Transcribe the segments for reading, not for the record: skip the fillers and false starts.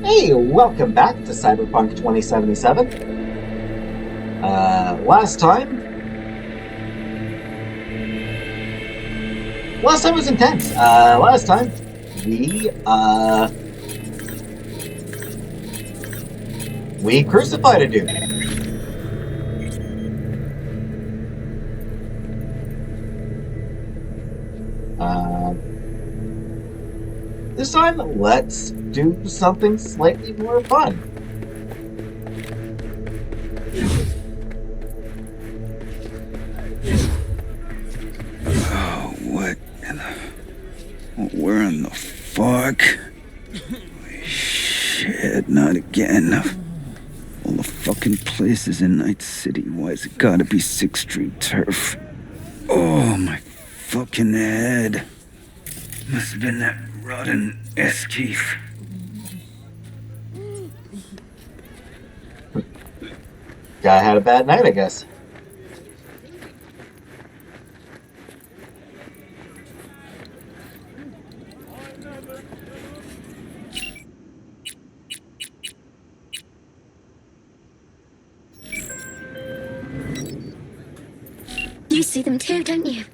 Hey, welcome back to Cyberpunk 2077. Last time was intense. Last time we crucified a dude. This time, let's do something slightly more fun. Oh, where in the fuck? Holy shit, not again. All the fucking places in Night City. Why's it gotta be 6th Street turf? Oh, my fucking head. Must have been that rotten Eskeef. Guy had a bad night, I guess. You see them too, don't you?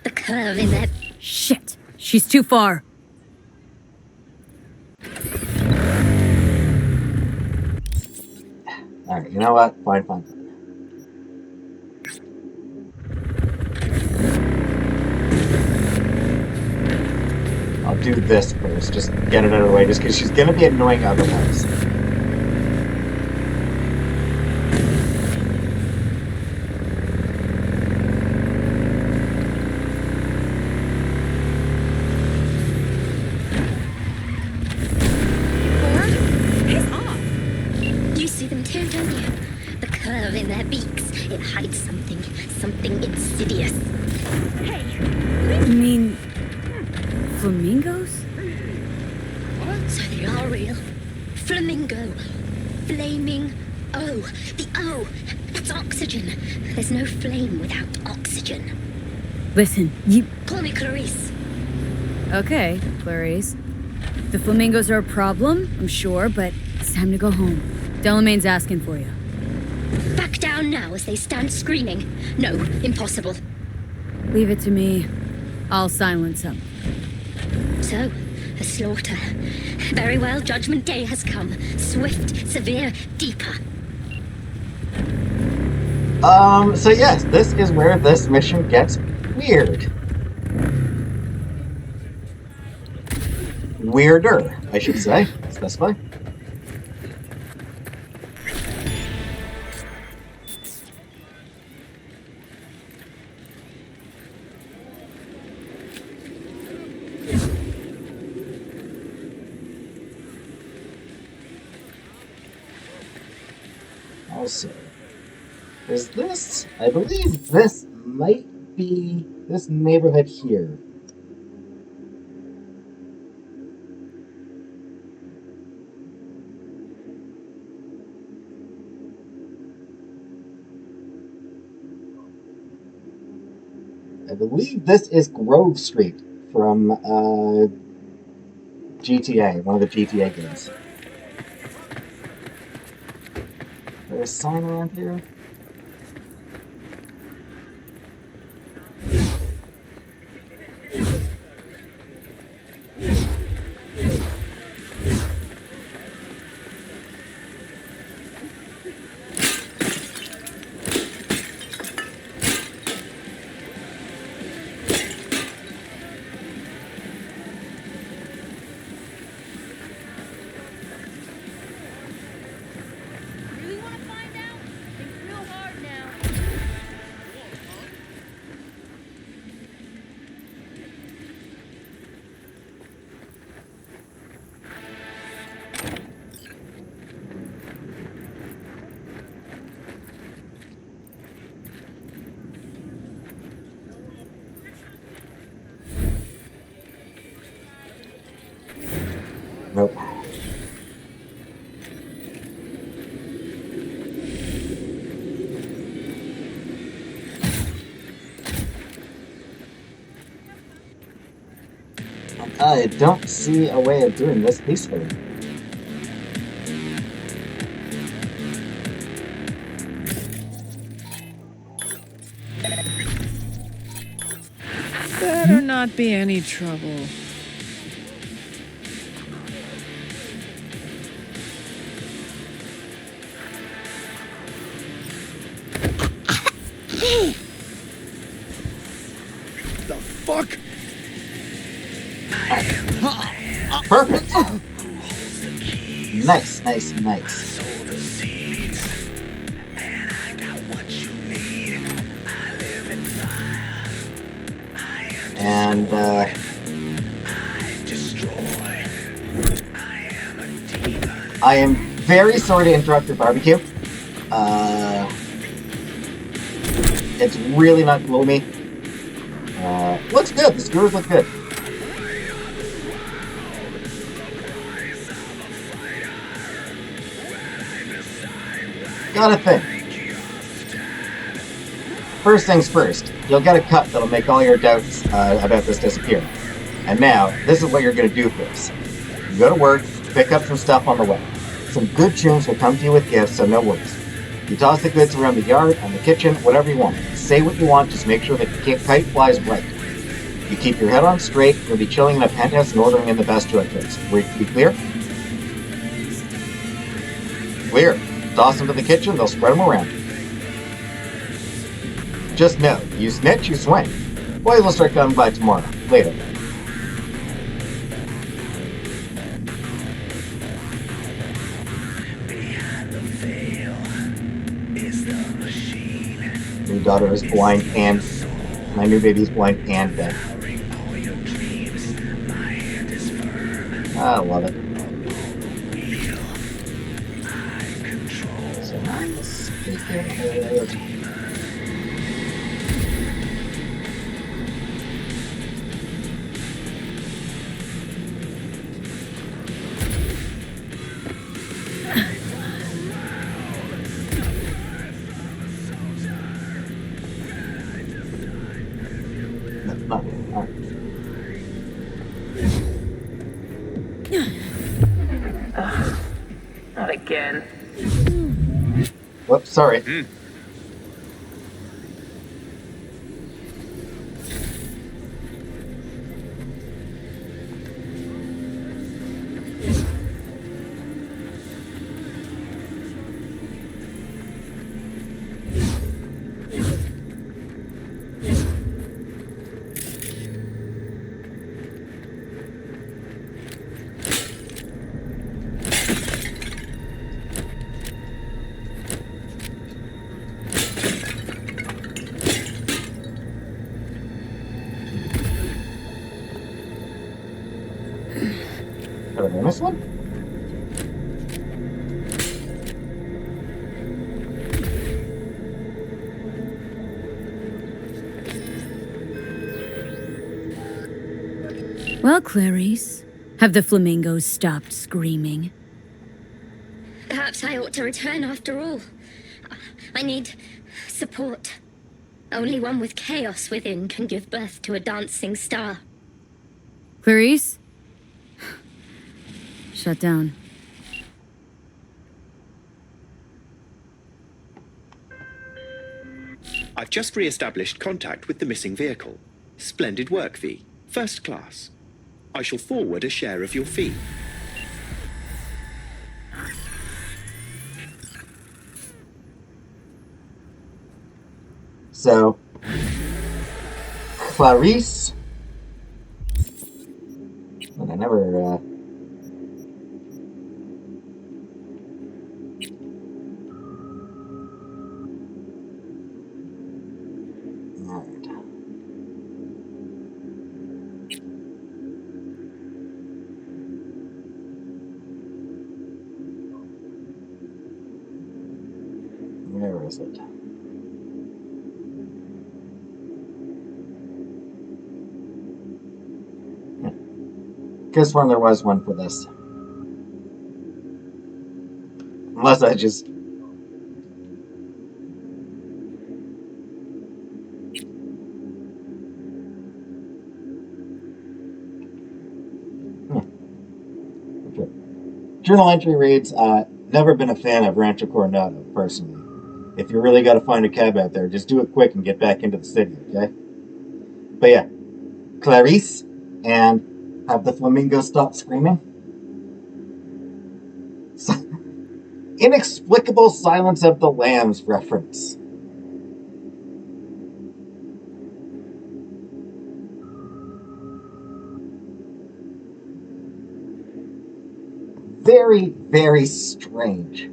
The curve in their... Shit! She's too far. Alright, you know what? Fine. I'll do this first, just get it out of the way, just because she's gonna be annoying otherwise. You see them too, don't you? The curve in their beaks. It hides something insidious. You mean... flamingos? So they are real. Flamingo. Flaming O. The O. That's oxygen. There's no flame without oxygen. Listen, you... Call me Clarice. Okay, Clarice. The flamingos are a problem, I'm sure, but it's time to go home. Delamain's asking for you. Back down now as they stand screaming. No, impossible. Leave it to me. I'll silence them. So, a slaughter. Very well, Judgment Day has come. Swift, severe, deeper. So yes, this is where this mission gets weird. Weirder, I should say. Specify. Also, is this, I believe this might be this neighborhood here. I believe this is Grove Street from GTA, one of the GTA games. There's a sign around here. Nope. I don't see a way of doing this peacefully. not be any trouble. The fuck? Perfect. Nice. And I am very sorry to interrupt your barbecue. It's really not gloomy. Looks good. The skewers look good. Got a thing. First things first, you'll get a cut that'll make all your doubts about this disappear. And now, this is what you're going to do for us. You go to work, pick up some stuff on the way. Some good tunes will come to you with gifts, so no worries. You toss the goods around the yard, and the kitchen, whatever you want. Say what you want, just make sure that the kite flies right. You keep your head on straight, you'll be chilling in a penthouse and ordering in the best joint goods. We clear? Clear. Toss them to the kitchen, they'll spread them around. Just know, you snitch, you swing. Boys will start coming by tomorrow. Later. New daughter is blind and... My new baby is blind and dead. I love it. So nice. Not again. Whoops, sorry. Did I miss one? Well, Clarice, have the flamingos stopped screaming? Perhaps I ought to return after all. I need support. Only one with chaos within can give birth to a dancing star. Clarice? Shut down. I've just re-established contact with the missing vehicle. Splendid work, V. First class. I shall forward a share of your fee. So, Clarice. And I never, Alright. Where is it? Guess when there was one for this. Unless I just... Okay. Journal entry reads, never been a fan of Rancho Coronado, personally. If you really got to find a cab out there, just do it quick and get back into the city, okay? But yeah, Clarice, and have the flamingo stop screaming. Inexplicable Silence of the Lambs reference. Very, very strange.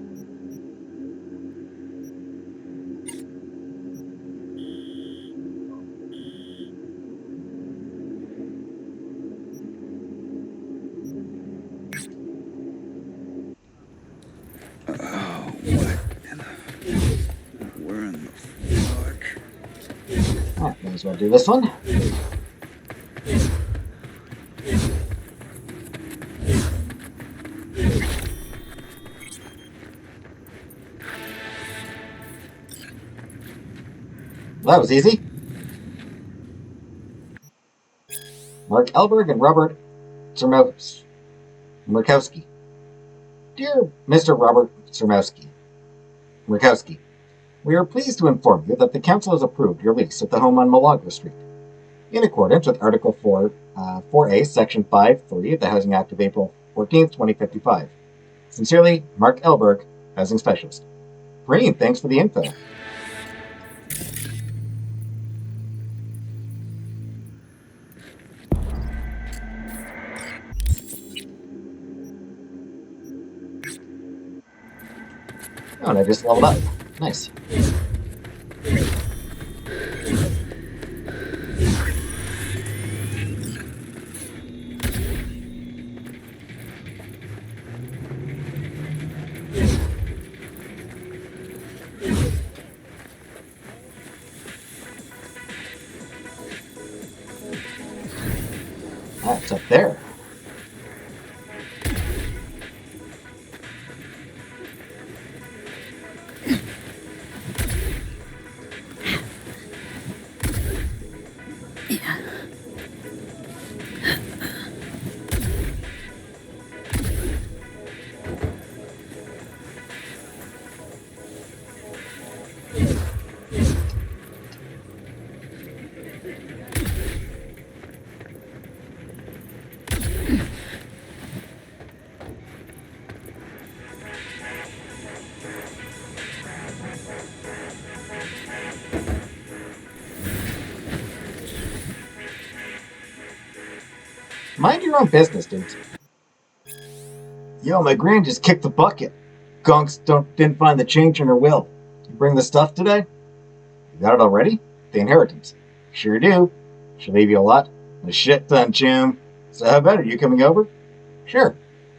Where in the fuck? Alright, may as well do this one. That was easy. Mark Elberg and Robert Murkowski. Dear Mr. Robert Murkowski, we are pleased to inform you that the Council has approved your lease at the home on Milagro Street, in accordance with Article 4A, Section 5.3 of the Housing Act of April 14th, 2055. Sincerely, Mark Elberg, Housing Specialist. Green, thanks for the info. Oh, and I just leveled up. Nice. Ah, it's up there. Mind your own business, dudes. Yo, my gran just kicked the bucket. Gonks didn't find the change in her will. You bring the stuff today? You got it already? The inheritance. Sure do. She'll leave you a lot. A shit ton, Jim. So how about it? You coming over? Sure.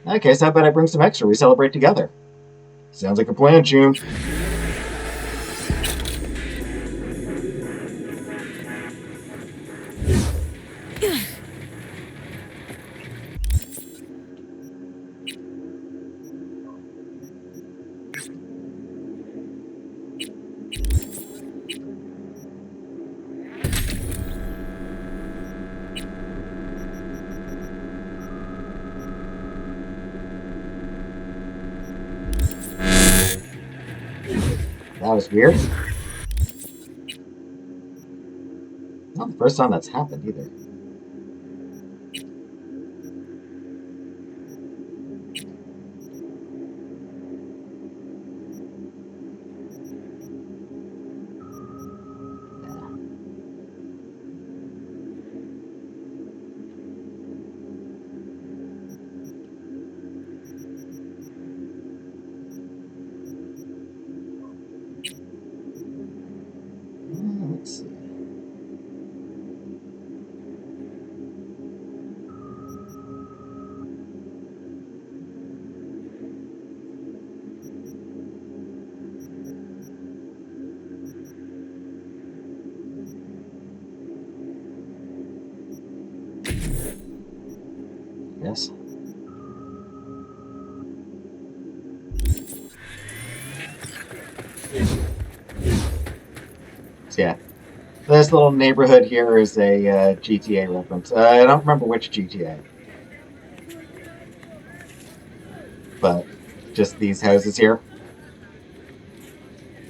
Okay, so how about I bring some extra? We celebrate together. Sounds like a plan, Jim. That was weird. Not the first time that's happened either. Let's see. Yes. So yeah, this little neighborhood here is a GTA reference. I don't remember which GTA, but just these houses here.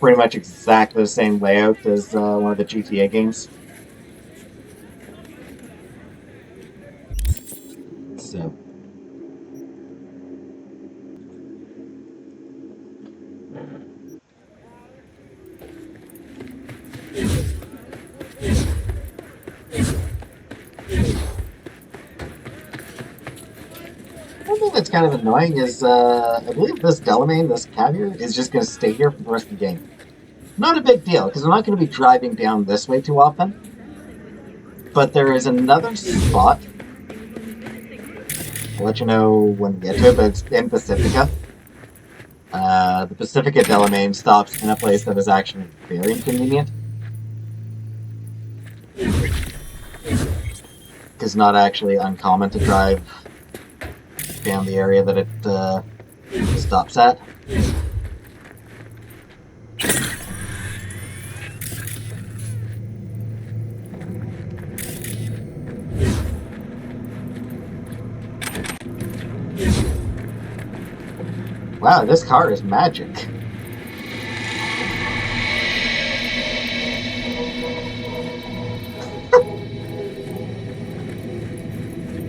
Pretty much exactly the same layout as one of the GTA games. kind of annoying is I believe this Delamain, this caviar, is just going to stay here for the rest of the game. Not a big deal, because I'm not going to be driving down this way too often. But there is another spot. I'll let you know when we get to it, but it's in Pacifica. The Pacifica Delamain stops in a place that is actually very inconvenient. It's not actually uncommon to drive down the area that it stops at. Wow, this car is magic.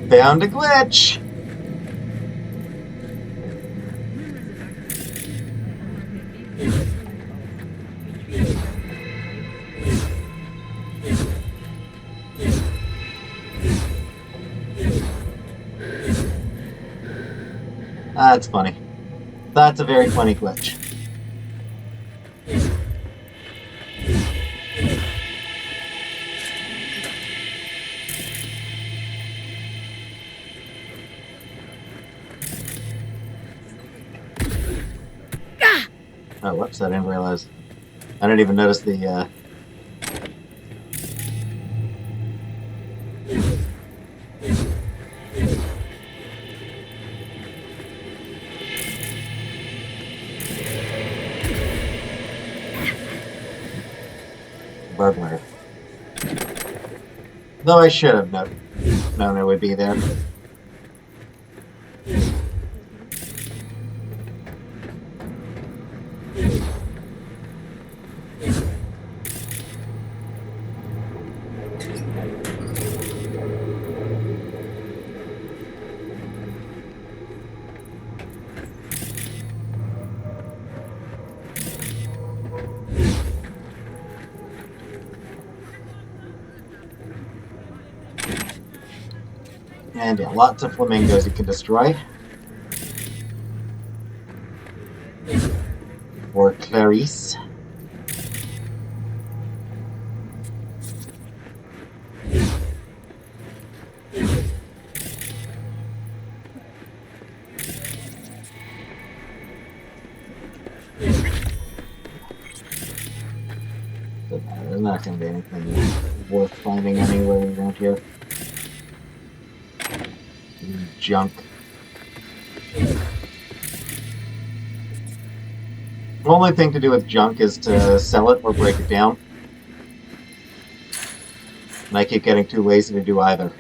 Found a glitch! That's funny. That's a very funny glitch. Oh, whoops, I didn't realize. I didn't even notice the, burglar. Though I should have known it would be there. And yeah, lots of flamingos you can destroy. Or Clarice. There's not going to be anything worth finding anywhere around here. Junk. The only thing to do with junk is to sell it or break it down. And I keep getting too lazy to do either.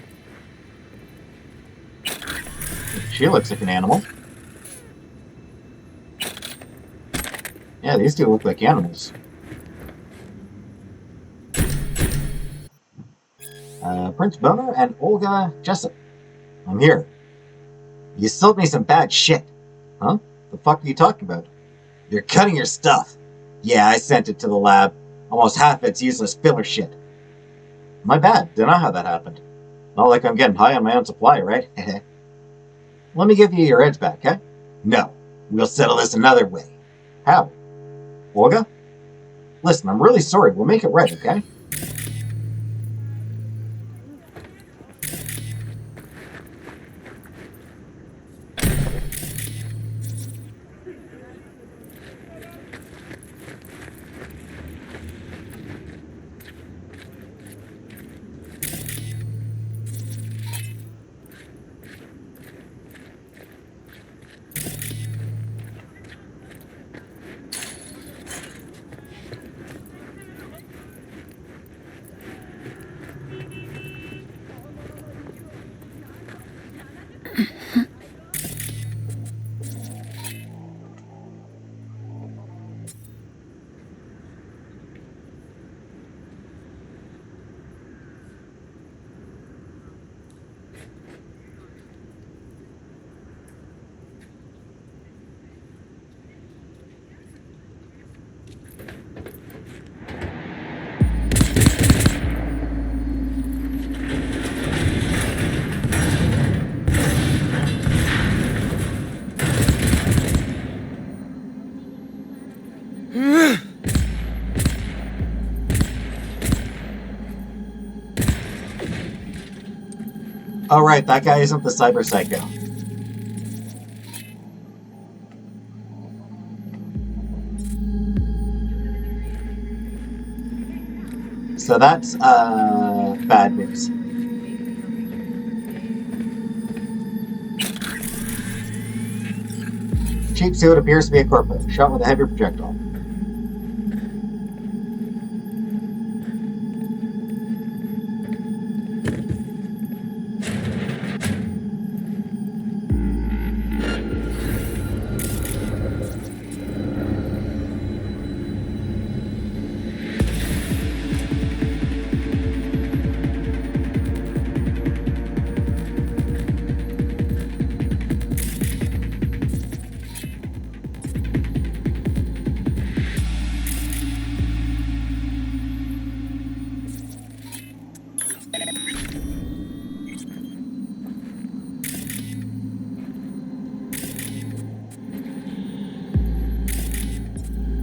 She looks like an animal. Yeah, these two look like animals. Prince Boner and Olga Jessup. I'm here. You sold me some bad shit. Huh? The fuck are you talking about? You're cutting your stuff. Yeah, I sent it to the lab. Almost half it's useless filler shit. My bad. Don't know how that happened. Not like I'm getting high on my own supply, right? Let me give you your edge back, eh? No. We'll settle this another way. How? Olga? Listen, I'm really sorry. We'll make it right, okay? Oh, right, that guy isn't the cyber psycho. So that's, bad news. Cheap suit appears to be a corpo, shot with a heavy projectile.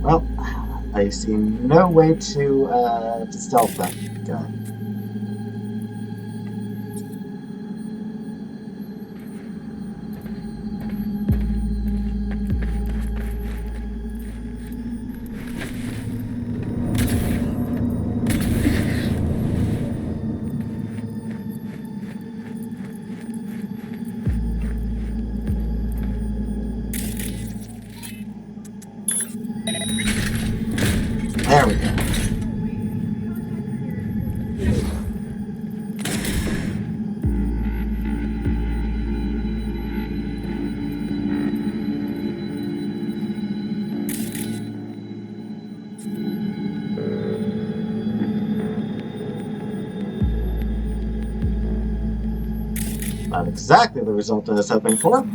Well, I see no way to stealth that guy. There we go. Not exactly the result I was hoping for.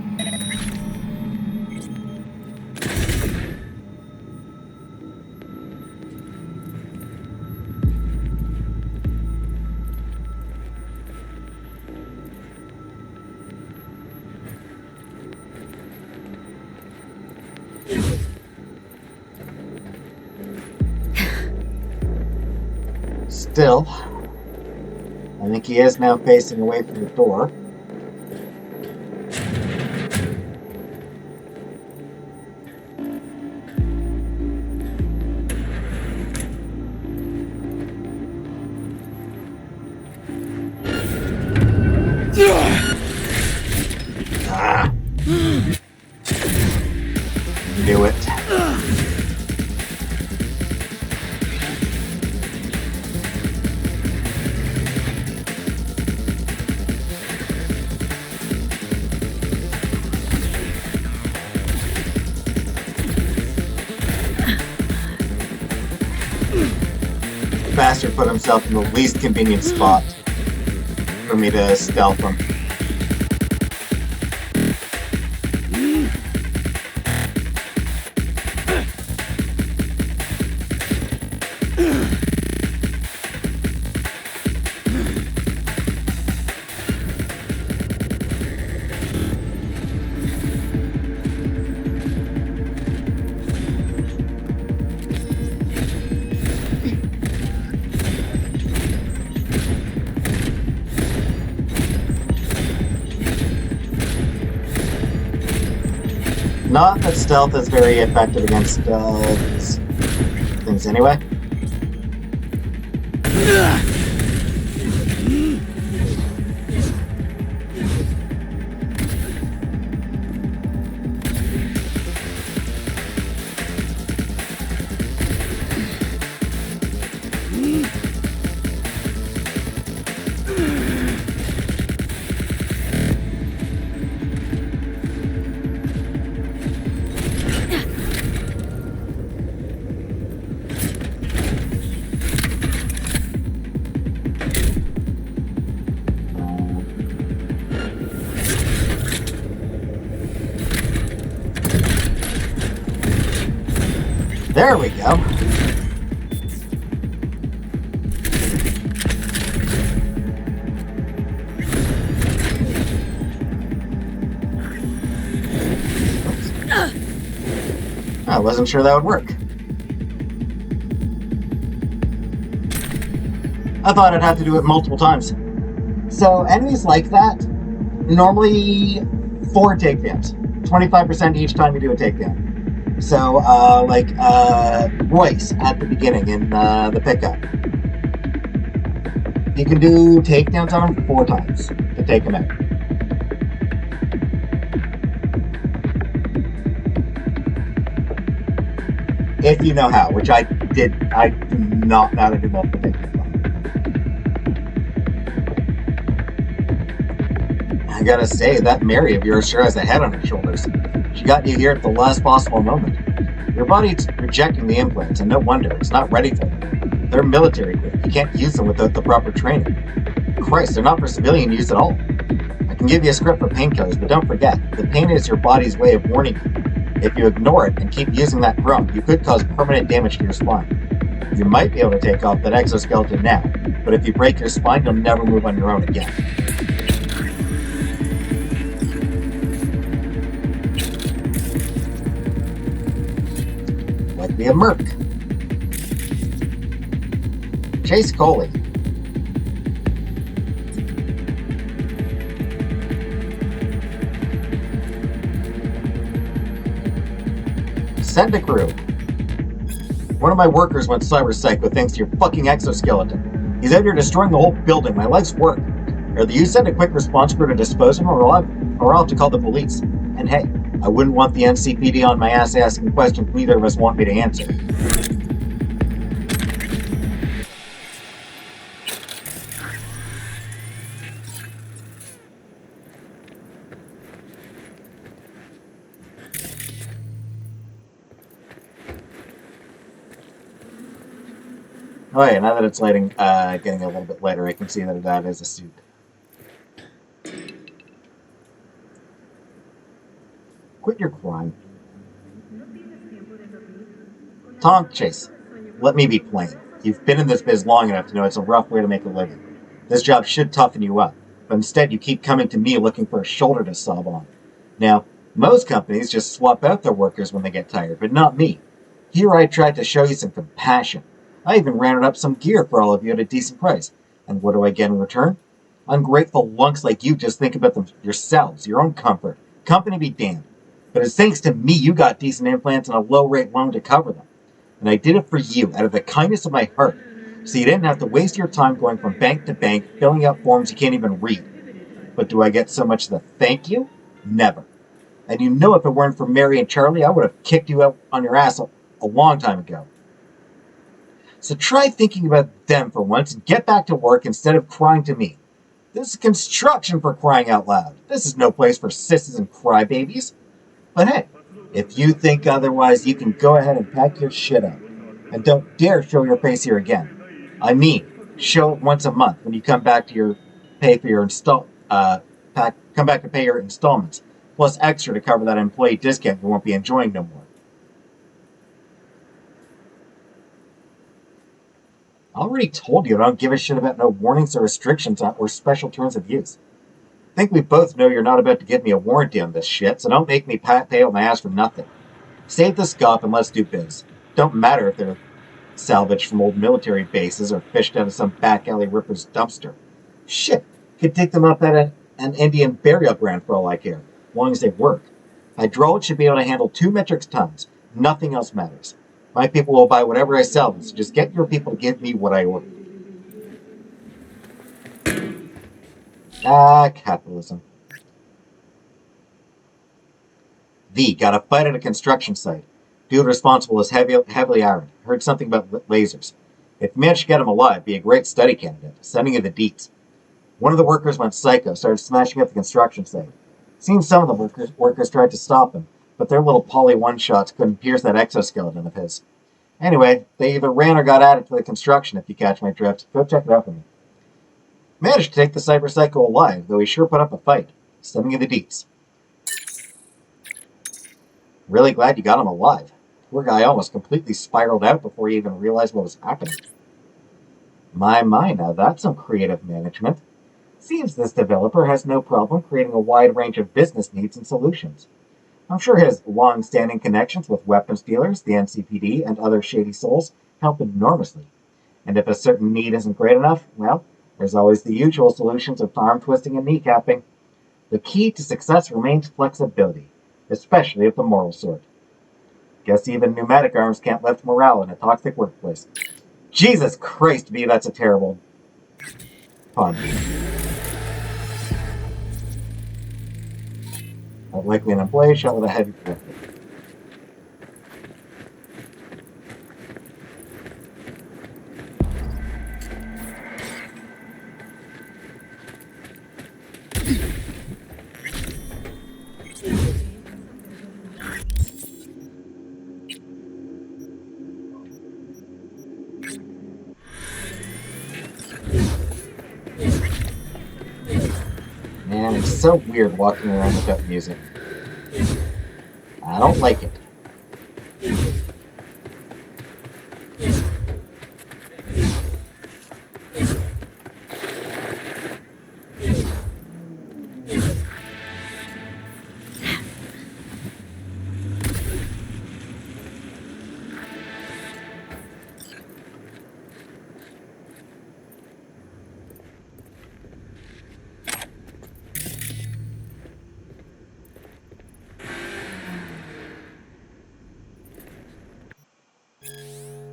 Still, I think he is now facing away from the door. Ah. Knew it. Bastard put himself in the least convenient spot for me to stealth him. Not that stealth is very effective against these things anyway. There we go. I wasn't sure that would work. I thought I'd have to do it multiple times. So enemies like that, normally 4 takedowns. 25% each time you do a takedown. So, Royce at the beginning in the pickup. You can do takedowns on him 4 times to take him out. If you know how, which I do not know how to do multiple takedowns on him. I gotta say, that Mary of yours sure has a head on her shoulders. She got you here at the last possible moment. Your body's rejecting the implants, and no wonder, it's not ready for them. They're military grade. You can't use them without the proper training. Christ, they're not for civilian use at all. I can give you a script for painkillers, but don't forget, the pain is your body's way of warning you. If you ignore it and keep using that drug, you could cause permanent damage to your spine. You might be able to take off that exoskeleton now, but if you break your spine, you'll never move on your own again. Like be a merc. Chase Coley. Send a crew. One of my workers went cyber psycho thanks to your fucking exoskeleton. He's out here destroying the whole building. My life's work. Either you send a quick response crew to dispose of him, or I'll have to call the police. And hey, I wouldn't want the NCPD on my ass asking questions neither of us want me to answer. Oh yeah, now that it's getting a little bit lighter, I can see that that is a suit. Quit your crying. Tom Chase, let me be plain. You've been in this biz long enough to know it's a rough way to make a living. This job should toughen you up, but instead you keep coming to me looking for a shoulder to sob on. Now, most companies just swap out their workers when they get tired, but not me. Here I tried to show you some compassion. I even rounded up some gear for all of you at a decent price. And what do I get in return? Ungrateful lunks like you just think about them yourselves, your own comfort. Company be damned. But it's thanks to me you got decent implants and a low-rate loan to cover them. And I did it for you, out of the kindness of my heart. So you didn't have to waste your time going from bank to bank, filling out forms you can't even read. But do I get so much as a thank you? Never. And you know if it weren't for Mary and Charlie, I would have kicked you out on your ass a long time ago. So try thinking about them for once and get back to work instead of crying to me. This is construction, for crying out loud. This is no place for sissies and crybabies. But hey, if you think otherwise, you can go ahead and pack your shit up. And don't dare show your face here again. I mean, show it once a month when you come back to pay your installments, plus extra to cover that employee discount you won't be enjoying no more. I already told you I don't give a shit about no warnings or restrictions or special terms of use. I think we both know you're not about to give me a warranty on this shit, so don't make me pay out my ass for nothing. Save the scope and let's do biz. Don't matter if they're salvaged from old military bases or fished out of some back alley ripper's dumpster. Shit, could dig them up at an Indian burial ground for all I care, as long as they work. Hydraulics should be able to handle 2 metric tons. Nothing else matters. My people will buy whatever I sell them, so just get your people to give me what I order. Capitalism. V, got a fight at a construction site. Dude responsible is heavily armed. Heard something about lasers. If you manage to get him alive, be a great study candidate. Sending you the deets. One of the workers went psycho, started smashing up the construction site. Seems some of the workers tried to stop him, but their little poly one-shots couldn't pierce that exoskeleton of his. Anyway, they either ran or got added to the construction, if you catch my drift. Go check it out for me. Managed to take the cyber psycho alive, though he sure put up a fight. Sending you the deets. Really glad you got him alive. Poor guy almost completely spiraled out before he even realized what was happening. My, now that's some creative management. Seems this developer has no problem creating a wide range of business needs and solutions. I'm sure his long-standing connections with weapons dealers, the NCPD, and other shady souls help enormously. And if a certain need isn't great enough, well, There's always the usual solutions of arm twisting and kneecapping. The key to success remains flexibility, especially of the moral sort. Guess even pneumatic arms can't lift morale in a toxic workplace. Jesus Christ, V, that's a terrible pun. Likely an employee shot with a heavy projectile. Man, it's so weird walking around without music. I don't like it.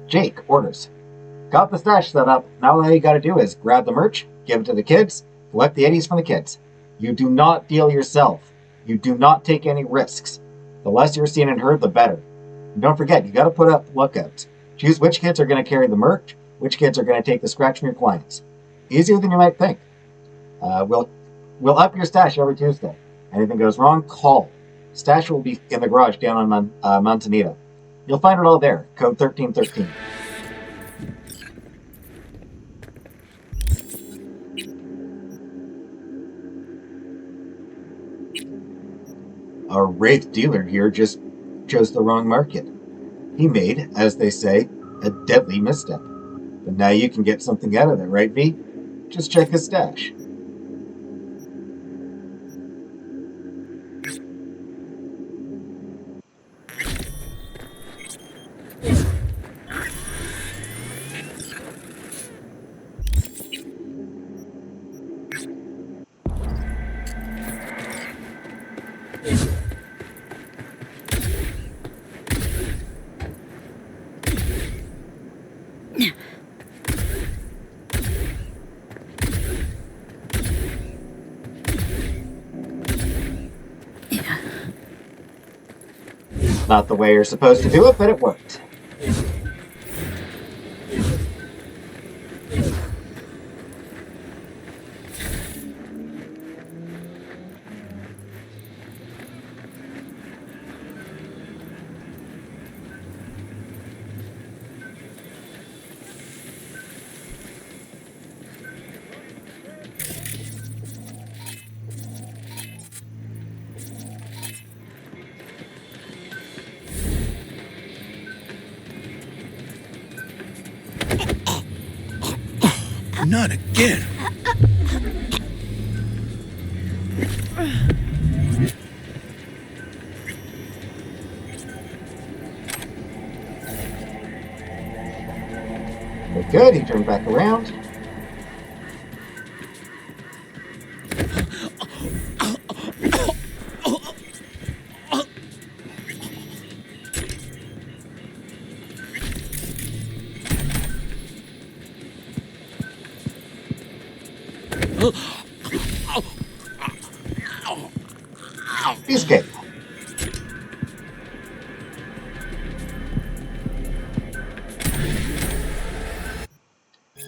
Jake, orders. Got the stash set up. Now all you gotta do is grab the merch, give it to the kids, collect the 80s from the kids. You do not deal yourself. You do not take any risks. The less you're seen and heard, the better. And don't forget, you gotta put up lookouts. Choose which kids are gonna carry the merch, which kids are gonna take the scratch from your clients. Easier than you might think. We'll up your stash every Tuesday. Anything goes wrong, call. Stash will be in the garage down on Montanita. You'll find it all there. Code 1313. Our Wraith dealer here just chose the wrong market. He made, as they say, a deadly misstep. But now you can get something out of it, right, V? Just check his stash. Not the way you're supposed to do it, but it worked. Not again. We're good. He turned back around. Escape.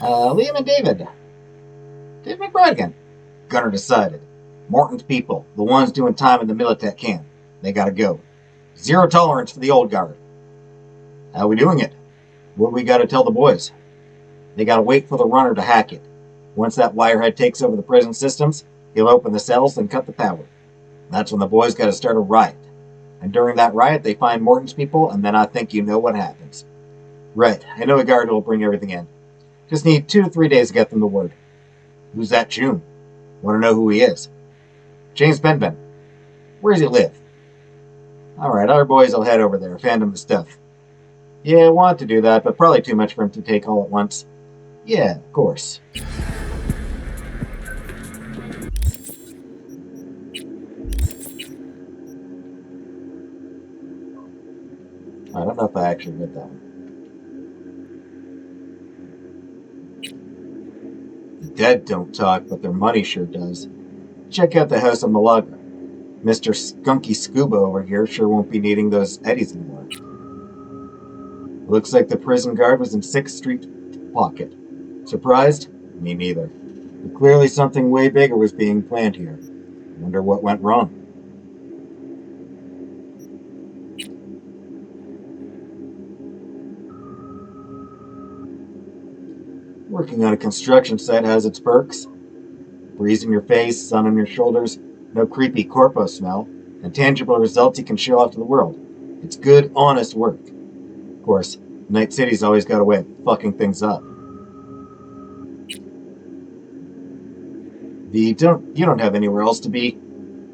Liam and David. Dave McBride again. Gunner decided. Morton's people, the ones doing time in the Militech camp, they gotta go. Zero tolerance for the old guard. How we doing it? What we gotta tell the boys? They gotta wait for the runner to hack it. Once that wirehead takes over the prison systems, he'll open the cells and cut the power. That's when the boys gotta start a riot. And during that riot, they find Morton's people, and then I think you know what happens. Right, I know a guard who will bring everything in. Just need 2 to 3 days to get them the word. Who's that June? Want to know who he is? James Benben. Where does he live? Alright, our boys will head over there, hand him the stuff. Yeah, I want to do that, but probably too much for him to take all at once. Yeah, of course. I don't know if I actually read that one. The dead don't talk, but their money sure does. Check out the house of Malaga. Mr. Skunky Scuba over here sure won't be needing those eddies anymore. Looks like the prison guard was in 6th Street pocket. Surprised? Me neither. But clearly something way bigger was being planned here. Wonder what went wrong. Working on a construction site has its perks. Breeze in your face, sun on your shoulders, no creepy corpo smell, and tangible results you can show off to the world. It's good, honest work. Of course, Night City's always got a way of fucking things up. You don't have anywhere else to be.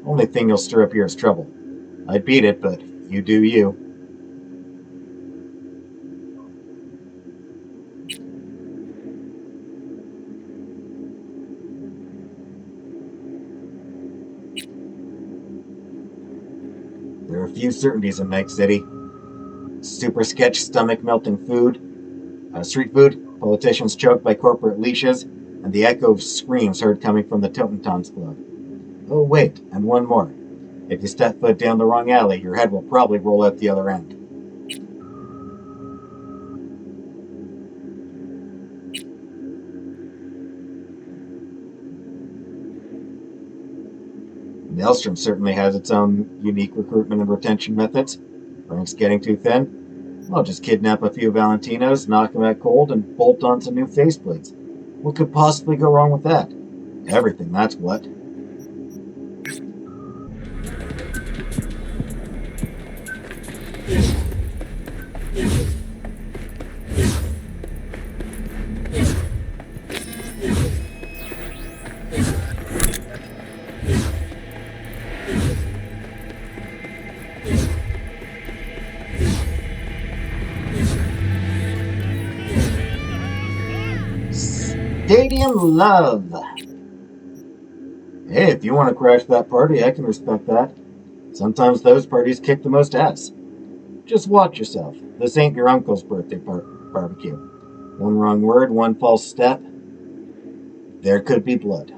Only thing you'll stir up here is trouble. I'd beat it, but you do you. There are a few certainties in Night City. Super sketch stomach-melting street food, politicians choked by corporate leashes, and the echo of screams heard coming from the Totentons Club. Oh wait, and one more. If you step foot down the wrong alley, your head will probably roll out the other end. Maelstrom certainly has its own unique recruitment and retention methods. Ranks getting too thin? I'll just kidnap a few Valentinos, knock them out cold, and bolt on some new faceplates. What could possibly go wrong with that? Everything, that's what. Stadium Love. Hey, if you want to crash that party, I can respect that. Sometimes those parties kick the most ass. Just watch yourself. This ain't your uncle's birthday barbecue. One wrong word, one false step. There could be blood.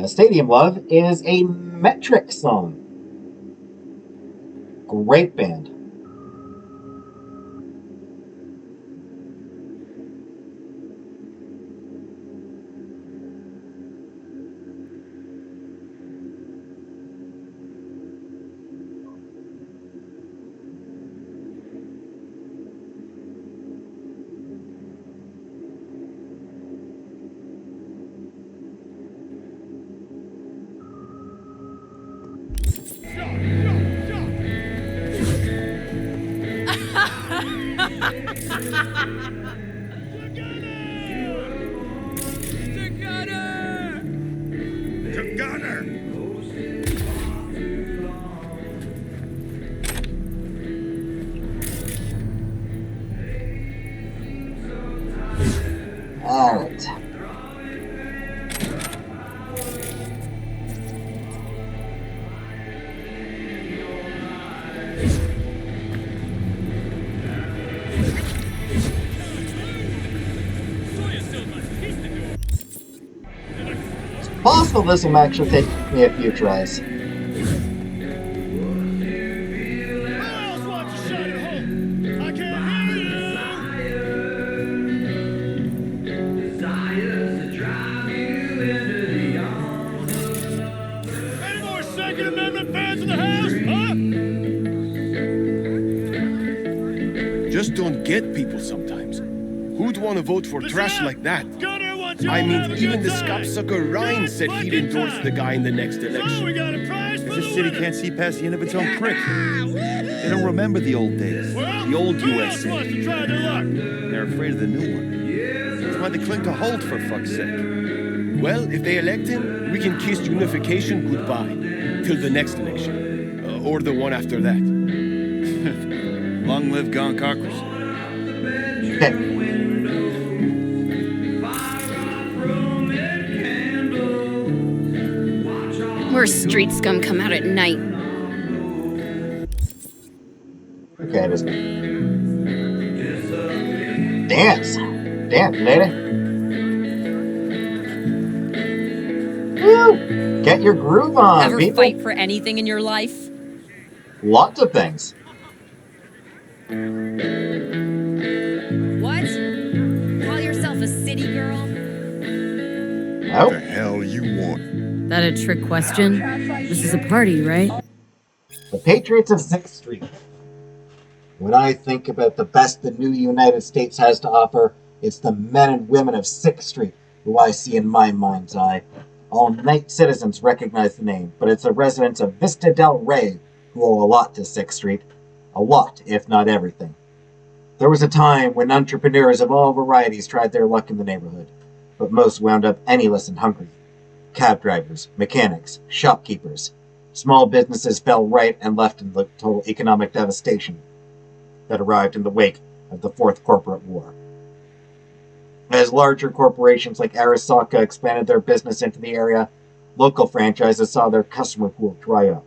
Stadium Love is a metric song. Great band. Alright. It's possible this will actually take me a few tries. Just don't get people sometimes. Who'd want to vote for trash like that? I mean, even the scopsucker Ryan said he'd endorse the guy in the next election. This city can't see past the end of its own prick. They don't remember the old days, the old USA. They're afraid of the new one. That's why they cling to Holt, for fuck's sake. Well, if they elect him, we can kiss unification goodbye. Till the next election. Or the one after that. Long live Goncocracy. course street scum come out at night. Okay, just dance. Dance, lady. Woo! Get your groove on, Ever people. fight for anything in your life? Lots of things. What? Call yourself a city girl? Nope. The hell you want? That a trick question? This is a party, right? The Patriots of 6th Street. When I think about the best the new United States has to offer, it's the men and women of 6th Street who I see in my mind's eye. All night citizens recognize the name, but it's the residents of Vista del Rey who owe a lot to 6th Street. A lot, if not everything. There was a time when entrepreneurs of all varieties tried their luck in the neighborhood, but most wound up penniless and hungry. Cab drivers, mechanics, shopkeepers. Small businesses fell right and left in the total economic devastation that arrived in the wake of the Fourth Corporate War. As larger corporations like Arasaka expanded their business into the area, local franchises saw their customer pool dry up.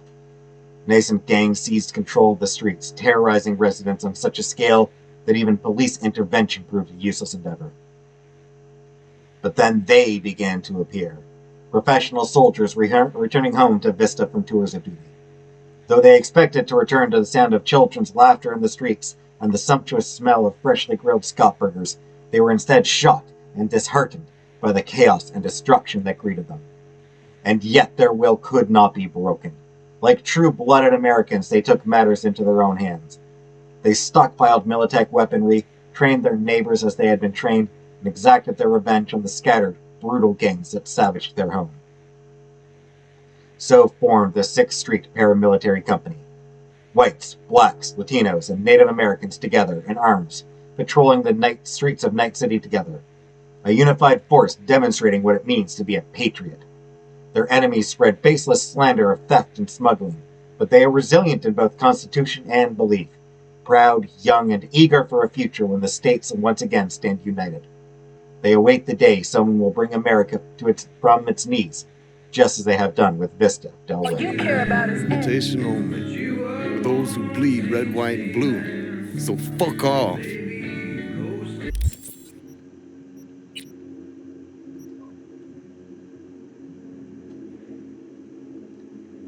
Nascent gangs seized control of the streets, terrorizing residents on such a scale that even police intervention proved a useless endeavor. But then they began to appear. Professional soldiers returning home to Vista from tours of duty. Though they expected to return to the sound of children's laughter in the streets and the sumptuous smell of freshly grilled Scott burgers, they were instead shocked and disheartened by the chaos and destruction that greeted them. And yet their will could not be broken. Like true-blooded Americans, they took matters into their own hands. They stockpiled Militech weaponry, trained their neighbors as they had been trained, and exacted their revenge on the scattered, brutal gangs that savaged their home. So formed the 6th Street Paramilitary Company. Whites, blacks, Latinos, and Native Americans together in arms, patrolling the night streets of Night City together. A unified force demonstrating what it means to be a patriot. Their enemies spread baseless slander of theft and smuggling, but they are resilient in both constitution and belief. Proud, young, and eager for a future when the states once again stand united. They await the day someone will bring America from its knees, just as they have done with Vista del Rey. All you care about is Invitation only. For those who bleed red, white, and blue. So fuck off.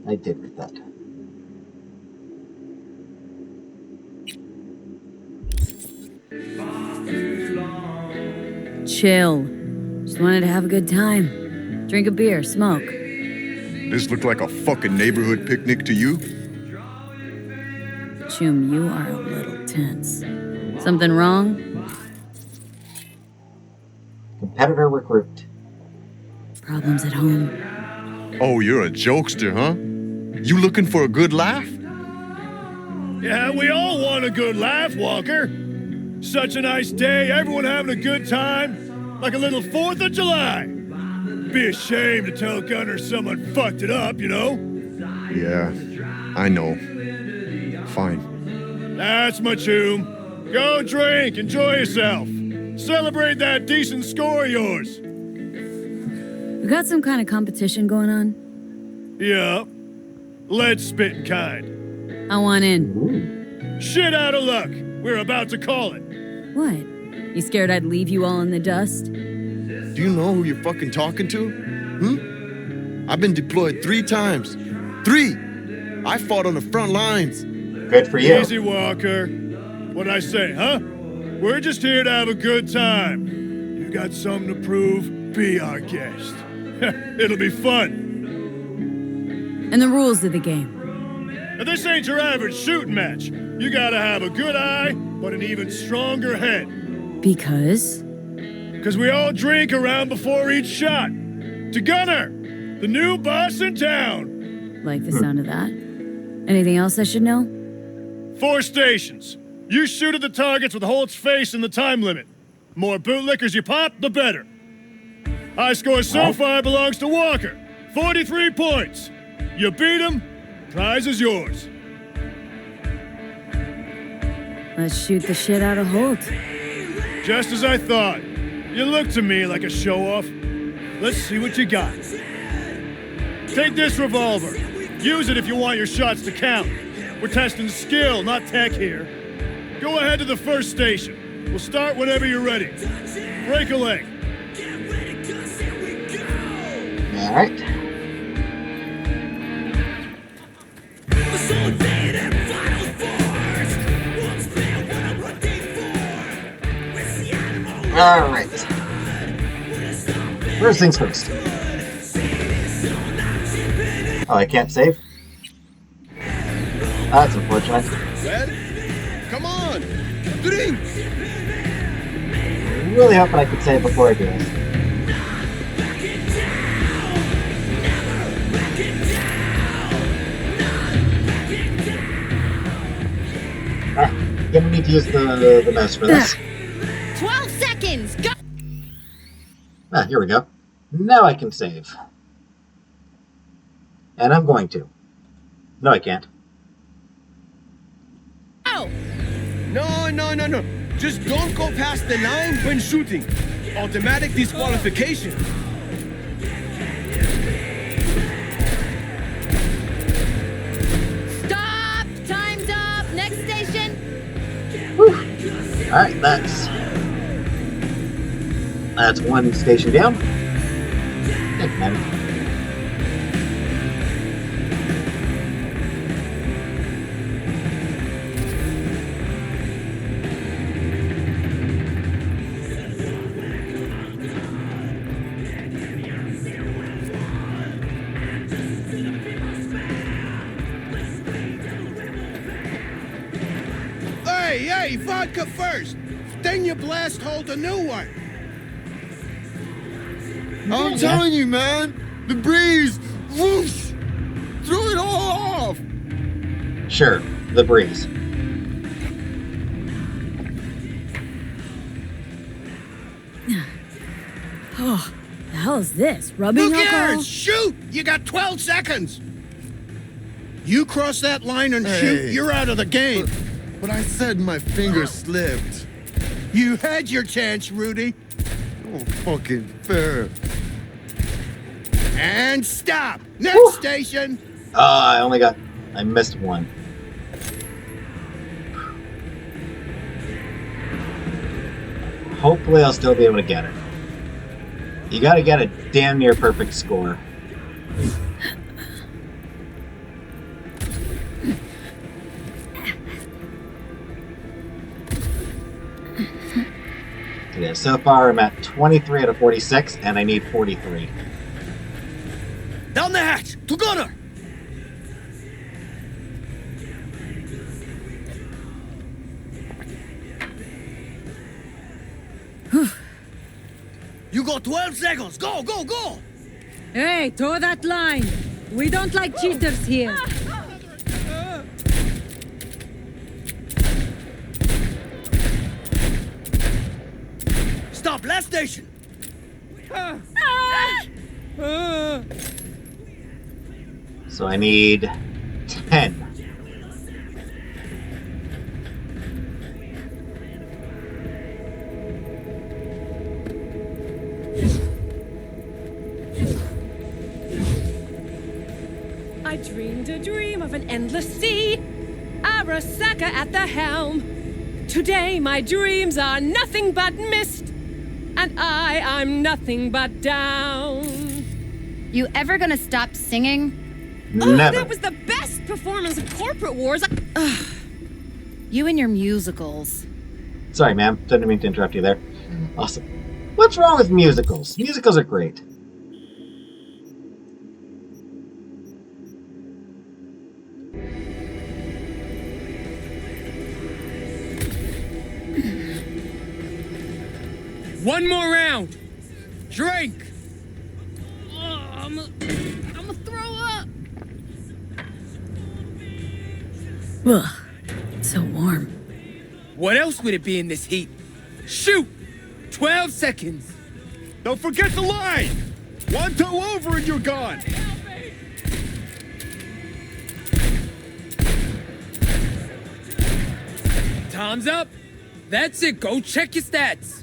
I did with that. Chill. Just wanted to have a good time. Drink a beer, smoke. This look like a fucking neighborhood picnic to you? Chum, you are a little tense. Something wrong? Competitor recruit. Problems at home. Oh, you're a jokester, huh? You looking for a good laugh? Yeah, we all want a good laugh, Walker. Such a nice day, everyone having a good time. Like a little 4th of July. Be a shame to tell Gunner someone fucked it up, you know? Yeah, I know. Fine. That's my tune. Go drink, enjoy yourself. Celebrate that decent score of yours. We got some kind of competition going on? Yeah. Lead spitting kind. I want in. Ooh. Shit out of luck. We're about to call it. What? You scared I'd leave you all in the dust? Do you know who you're fucking talking to? I've been deployed 3 times. 3! I fought on the front lines. Good for you. Easy, Walker. What'd I say, huh? We're just here to have a good time. You got something to prove? Be our guest. It'll be fun. And the rules of the game. Now, this ain't your average shooting match. You gotta have a good eye, but an even stronger head. Because? Because we all drink around before each shot. To Gunner, the new boss in town. Like the sound of that. Anything else I should know? 4 stations. You shoot at the targets with Holt's face in the time limit. More bootlickers you pop, the better. High score so far belongs to Walker. 43 points. You beat him, prize is yours. Let's shoot the shit out of Holt. Just as I thought. You look to me like a show-off. Let's see what you got. Take this revolver. Use it if you want your shots to count. We're testing skill, not tech here. Go ahead to the first station. We'll start whenever you're ready. Break a leg. All right. All right. First things first. Oh, I can't save? That's unfortunate. Well, come on, drink. I'm really hoping I could save before I do this. Alright, gonna need to use the mouse for this. 12 seconds! Go! Ah, here we go. Now I can save. And I'm going to. No, I can't. Oh! No. Just don't go past the line when shooting. Automatic disqualification. Stop! Time's up! Next station! Alright, that's one station down. Doesn't matter. Hey, vodka first! Then you blast hold a new one! I'm telling you, man! The breeze! Whoosh! Throw it all off! Sure, the breeze. Oh, the hell is this? Rubbing Who alcohol? cares? Shoot! You got 12 seconds! You cross that line and shoot, you're out of the game! But I said my finger slipped. You had your chance, Rudy. Oh, fucking fair. And stop! Next station! I missed one. Hopefully I'll still be able to get it. You gotta get a damn near perfect score. Yeah, so far I'm at 23 out of 46, and I need 43. Down the hatch! Together! You got 12 seconds! Go, go, go! Hey, toe that line. We don't like cheaters here. Stop, last station! So I need 10. I dreamed a dream of an endless sea, Arasaka at the helm. Today my dreams are nothing but mist, and I'm nothing but down. You ever gonna stop singing? Never. That was the best performance of Corporate Wars. You and your musicals. Sorry, ma'am. Didn't mean to interrupt you there. Awesome. What's wrong with musicals? Musicals are great. One more round! Drink! I'm gonna throw up. Ugh, it's so warm. What else would it be in this heat? Shoot! 12 seconds! Don't forget the line! One toe over and you're gone! Time's up! That's it, go check your stats!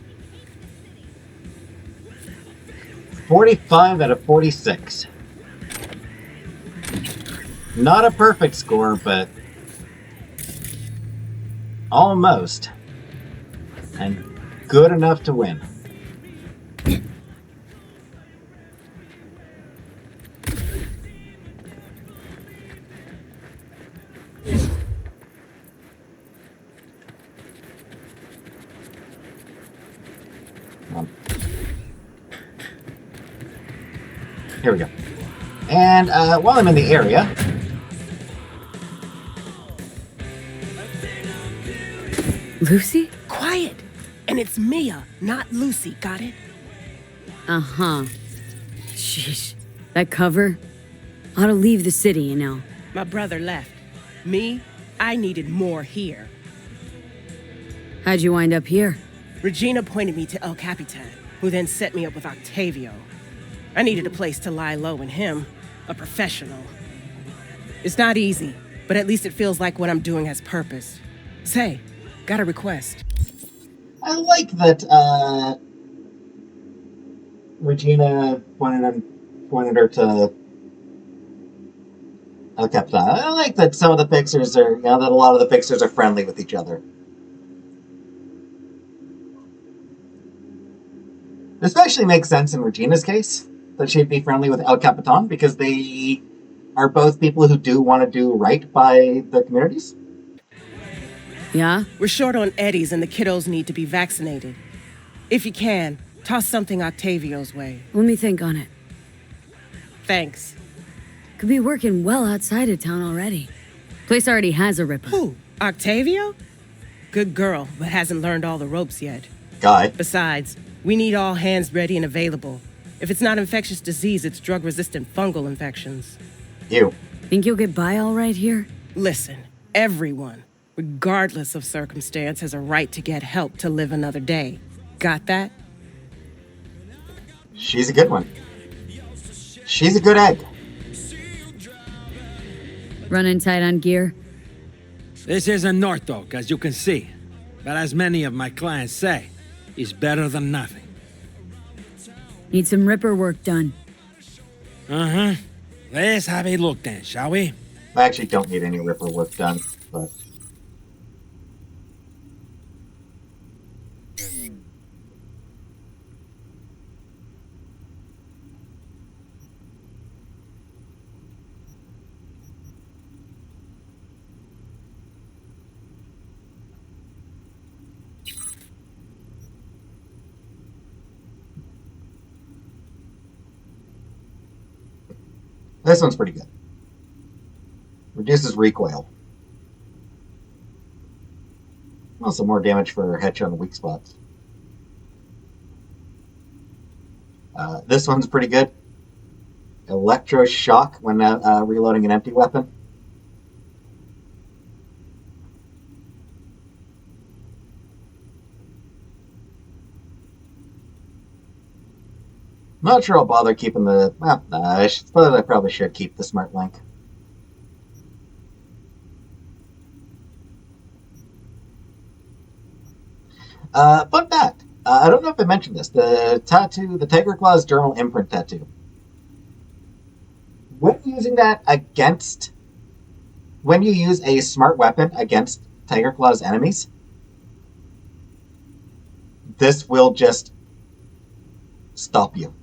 45 out of 46. Not a perfect score, but almost. And good enough to win. Here we go. And while I'm in the area... Lucy? Quiet! And it's Mia, not Lucy, got it? Uh-huh. Sheesh. That cover? Ought to leave the city, you know. My brother left. Me, I needed more here. How'd you wind up here? Regina pointed me to El Capitan, who then set me up with Octavio. I needed a place to lie low and him, a professional. It's not easy, but at least it feels like what I'm doing has purpose. Say, got a request. I like that Regina pointed her to El Capitan. I like that some of the fixers are, that a lot of the fixers are friendly with each other. This actually makes sense in Regina's case, that she'd be friendly with El Capitan, because they are both people who do want to do right by their communities. Yeah? We're short on eddies and the kiddos need to be vaccinated. If you can, toss something Octavio's way. Let me think on it. Thanks. Could be working well outside of town already. Place already has a ripper. Who? Octavio? Good girl, but hasn't learned all the ropes yet. Guy. Besides, we need all hands ready and available. If it's not infectious disease, it's drug-resistant fungal infections. You. Think you'll get by all right here? Listen, everyone, regardless of circumstance, has a right to get help to live another day. Got that? She's a good one. She's a good egg. Running tight on gear? This isn't North Oak, as you can see. But as many of my clients say, it's better than nothing. Need some ripper work done. Uh-huh. Let's have a look then, shall we? I actually don't need any ripper work done, but... This one's pretty good. Reduces recoil. Also more damage for headshot on the weak spots. This one's pretty good. Electroshock when reloading an empty weapon. Not sure I'll bother keeping the... Well, I suppose I probably should keep the Smart Link. Fun fact. I don't know if I mentioned this. The tattoo, the Tiger Claw's journal imprint tattoo. When using that against... When you use a smart weapon against Tiger Claw's enemies, this will just stop you.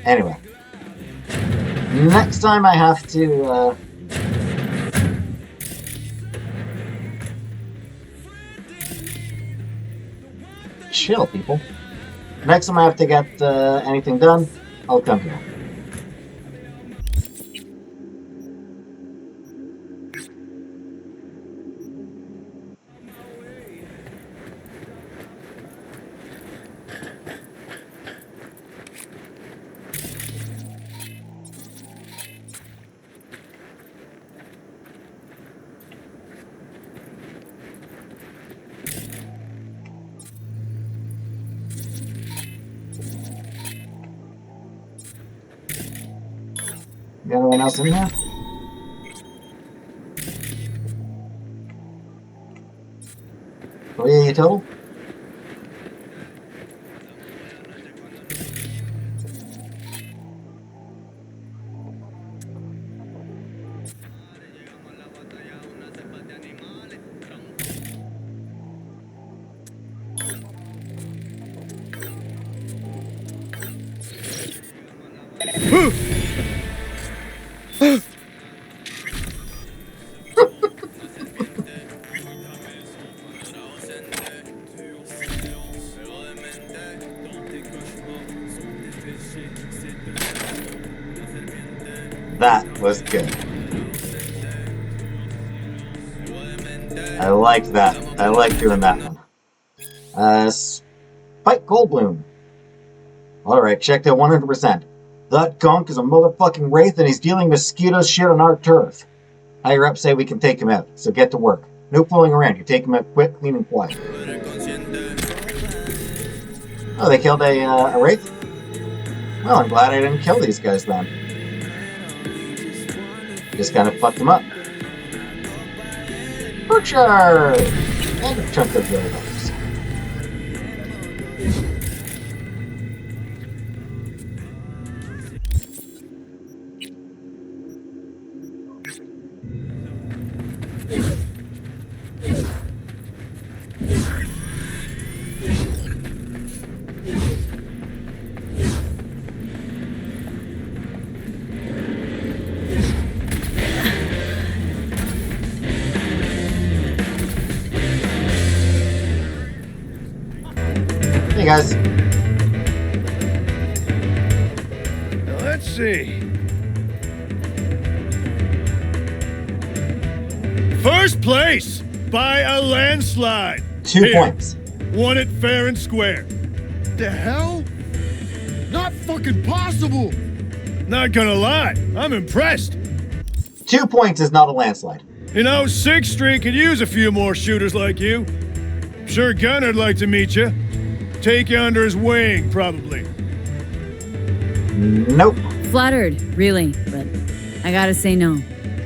Anyway, next time I have to chill, people. Next time I have to get anything done, I'll come here. Anyone else in here? Three total? That was good. I liked that. I like doing that one. Spike Goldblum. Alright, checked out 100%. That gunk is a motherfucking wraith and he's dealing mosquito shit on our turf. Higher up say we can take him out, so get to work. No fooling around, you take him out quick, clean and quiet. Oh, they killed a wraith? Well, I'm glad I didn't kill these guys then. Just kind of fucked them up. Butcher! And a chunk of the other dogs. Hey guys. Let's see. First place by a landslide. 2 points. Won it fair and square. The hell? Not fucking possible. Not gonna lie, I'm impressed. 2 points is not a landslide. You know, 6th Street could use a few more shooters like you. Sure Gunner'd like to meet you. Take you under his wing, probably. Nope. Flattered, really, but I gotta say no.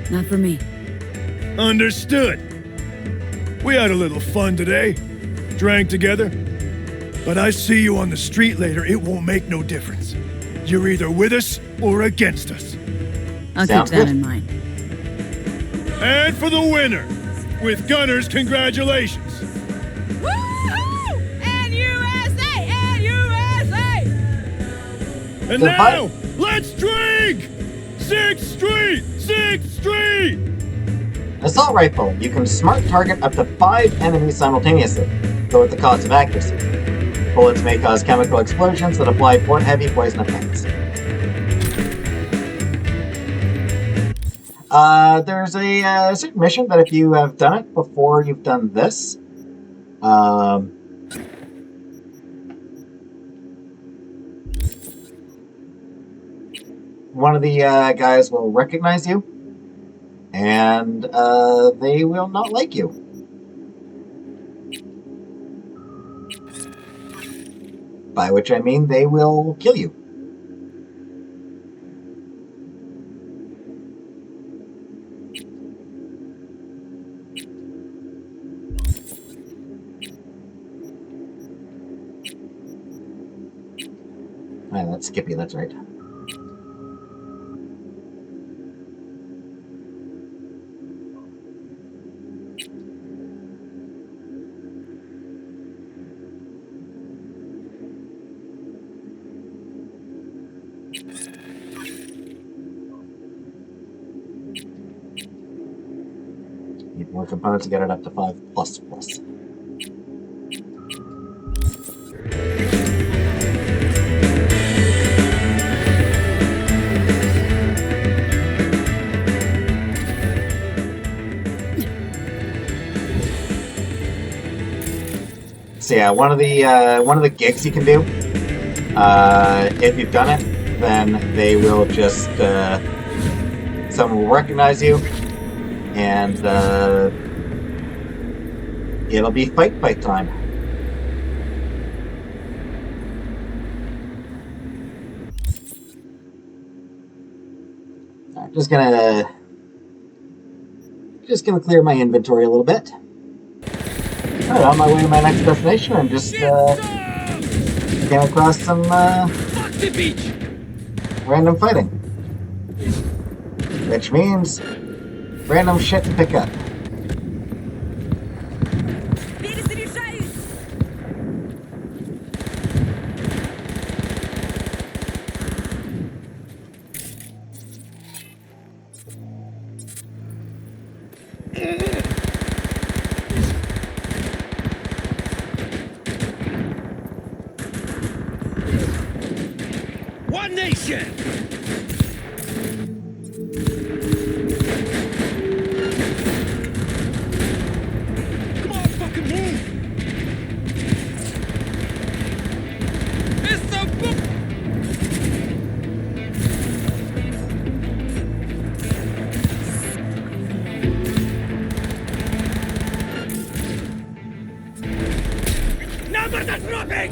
Not for me. Understood. We had a little fun today. Drank together. But I see you on the street later, it won't make no difference. You're either with us or against us. I'll keep that in mind. And for the winner, with Gunners, congratulations. And now, let's drink! 6th Street! 6th Street! Assault rifle. You can smart target up to 5 enemies simultaneously, though at the cost of accuracy. Bullets may cause chemical explosions that apply heavy poison effects. There's a certain mission that if you have done it before you've done this, one of the guys will recognize you, and they will not like you. By which I mean they will kill you. Ah, that's Skippy, that's right. Need more components to get it up to 5++. So yeah, one of the gigs you can do, if you've done it, then they will just someone will recognize you, and it'll be fight time. I'm just gonna clear my inventory a little bit. Alright, on my way to my next destination, I'm just came across some random fighting, which means random shit to pick up. damnation! Come on, fucking move! It's the book! Number the dropping!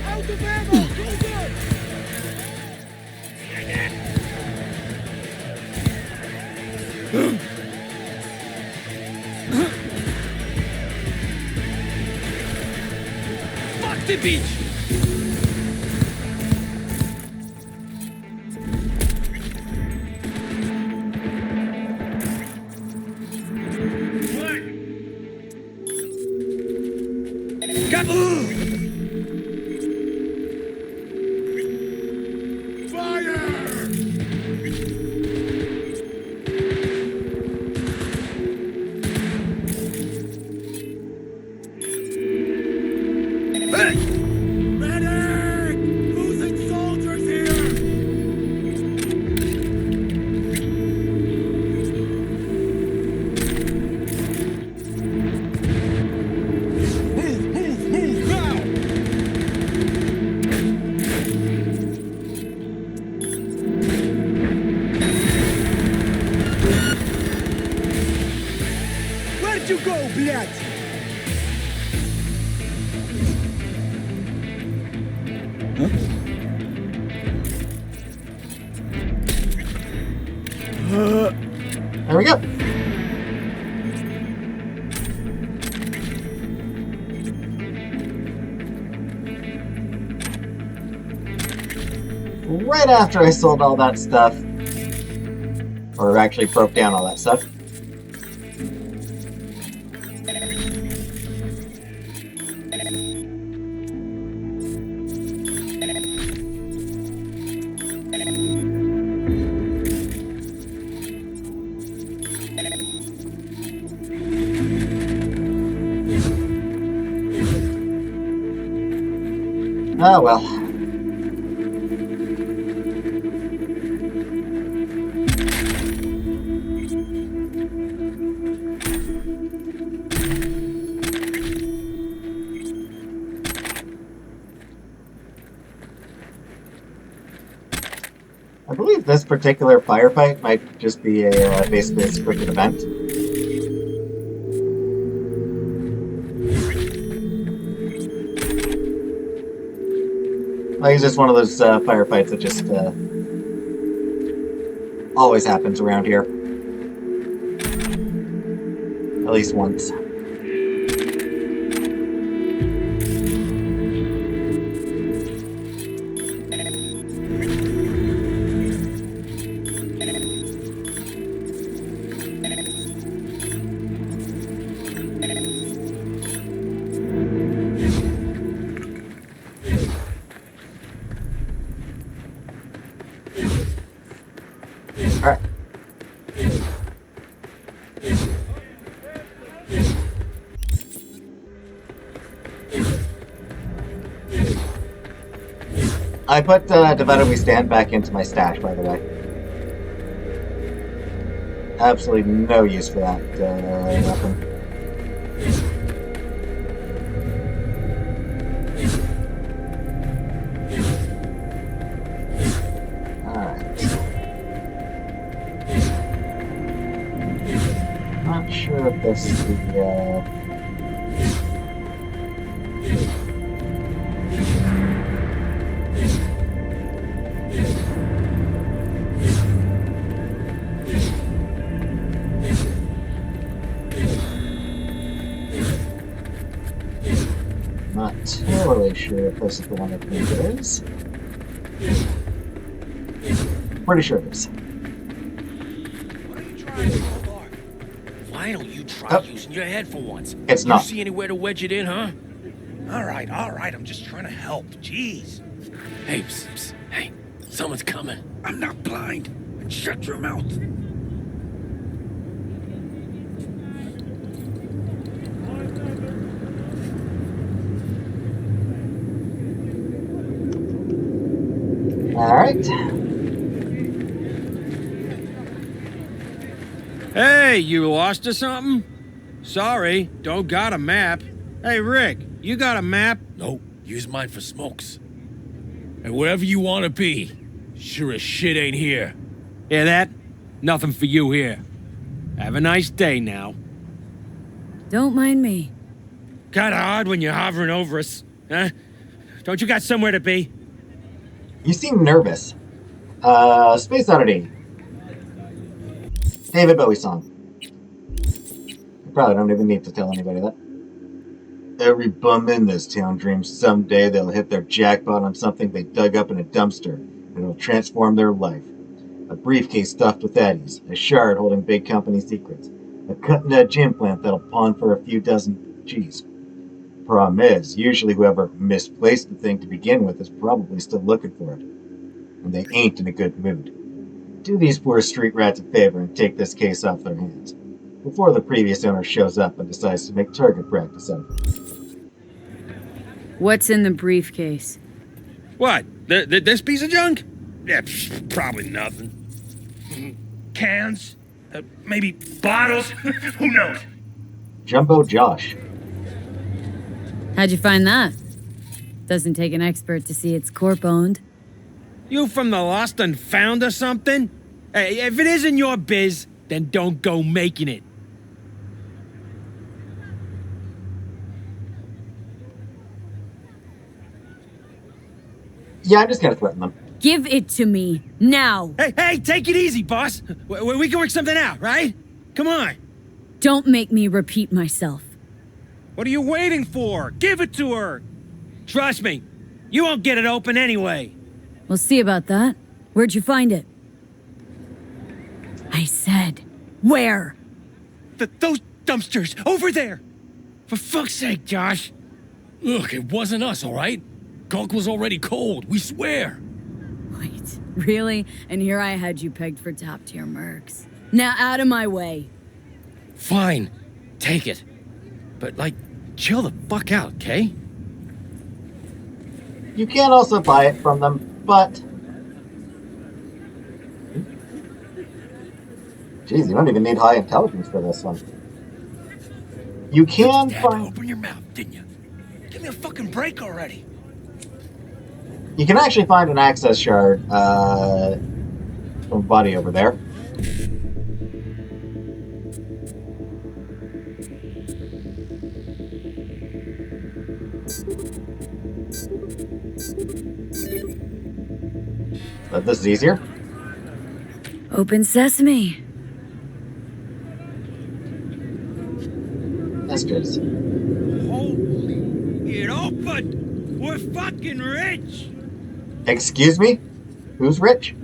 Out of ammo! Go good! Fuck the beach! Kaboom! Medic! Losing soldiers here! Move now! Where'd you go, блядь? There we go. Right after I sold all that stuff, or actually broke down all that stuff, oh well. I believe this particular firefight might just be a basically a scripted event. Like, it's just one of those firefights that just always happens around here. At least once. Alright. I put Divided We Stand back into my stash, by the way. Absolutely no use for that weapon. Not sure if this is the, not totally sure if this is the one I think it is. Pretty sure it is. Why don't you try using your head for once? It's not. You see anywhere to wedge it in, huh? All right, I'm just trying to help. Jeez. Hey, hey, someone's coming. I'm not blind. Shut your mouth. All right. Hey, you lost or something? Sorry, don't got a map. Hey, Rick, you got a map? Nope, use mine for smokes. And wherever you want to be, sure as shit ain't here. Hear that? Nothing for you here. Have a nice day now. Don't mind me. Kinda hard when you're hovering over us, huh? Don't you got somewhere to be? You seem nervous. Space Oddity. David Bowie song. I probably don't even need to tell anybody that. Every bum in this town dreams someday they'll hit their jackpot on something they dug up in a dumpster, and it'll transform their life. A briefcase stuffed with eddies, a shard holding big company secrets, a cutting-edge implant that'll pawn for a few dozen G's. Problem is, usually whoever misplaced the thing to begin with is probably still looking for it. And they ain't in a good mood. Do these poor street rats a favor and take this case off their hands, before the previous owner shows up and decides to make target practice out of it. What's in the briefcase? What? This piece of junk? Yeah, probably nothing. Cans? Maybe bottles? Who knows? Jumbo Josh. How'd you find that? Doesn't take an expert to see it's corp-owned. You from the lost and found or something? Hey, if it isn't your biz, then don't go making it. Yeah, I'm just gonna threaten them. Give it to me, now! Hey, take it easy, boss. We can work something out, right? Come on. Don't make me repeat myself. What are you waiting for? Give it to her. Trust me, you won't get it open anyway. We'll see about that. Where'd you find it? I said, where? Those dumpsters, over there. For fuck's sake, Josh. Look, it wasn't us, all right? Gunk was already cold, we swear. Wait, really? And here I had you pegged for top-tier mercs. Now out of my way. Fine, take it. But, like, chill the fuck out, okay? You can also buy it from them, but... Jeez, you don't even need high intelligence for this one. You can find... Open your mouth, didn't you? Give me a fucking break already. You can actually find an access shard from Buddy over there. But this is easier. Open sesame. That's good. Holy, it opened! We're fucking rich! Excuse me? Who's rich?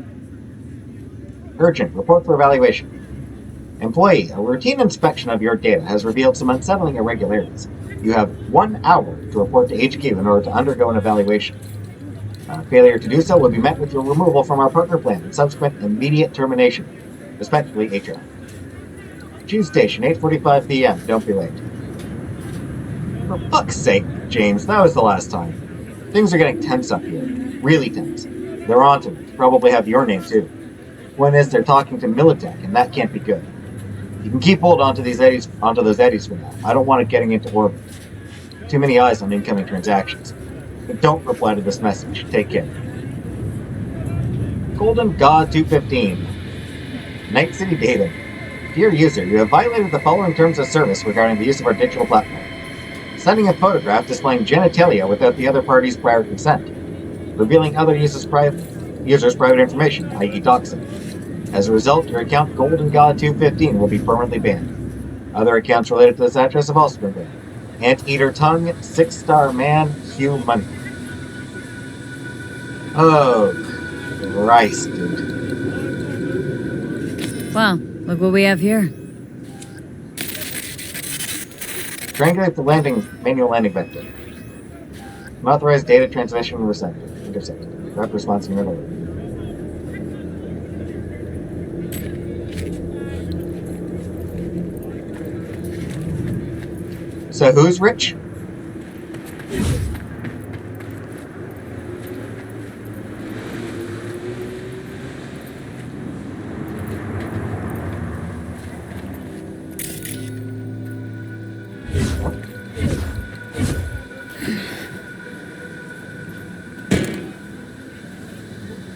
Urgent. Report for evaluation. Employee, a routine inspection of your data has revealed some unsettling irregularities. You have 1 hour to report to HQ in order to undergo an evaluation. Failure to do so will be met with your removal from our partner plan and subsequent immediate termination. Respectfully, HR. Choose station, 8:45 p.m. Don't be late. For fuck's sake, James, that was the last time. Things are getting tense up here. Really tense. They're onto it. Probably have your name, too. One is they're talking to Militech, and that can't be good. You can keep hold onto those eddies for now. I don't want it getting into orbit. Too many eyes on incoming transactions. But don't reply to this message. Take care. Golden God 215. Night City Data. Dear user, you have violated the following terms of service regarding the use of our digital platform. Sending a photograph displaying genitalia without the other party's prior consent. Revealing other users' private information, i.e. doxing. As a result, your account Golden God 215 will be permanently banned. Other accounts related to this address have also been banned. Anteater Tongue, 6-Star Man, Hugh Money. Oh, Christ, dude. Wow, look what we have here. Triangulate the manual landing vector. Unauthorized data transmission intercepted. Rapid response unit alert. So who's rich?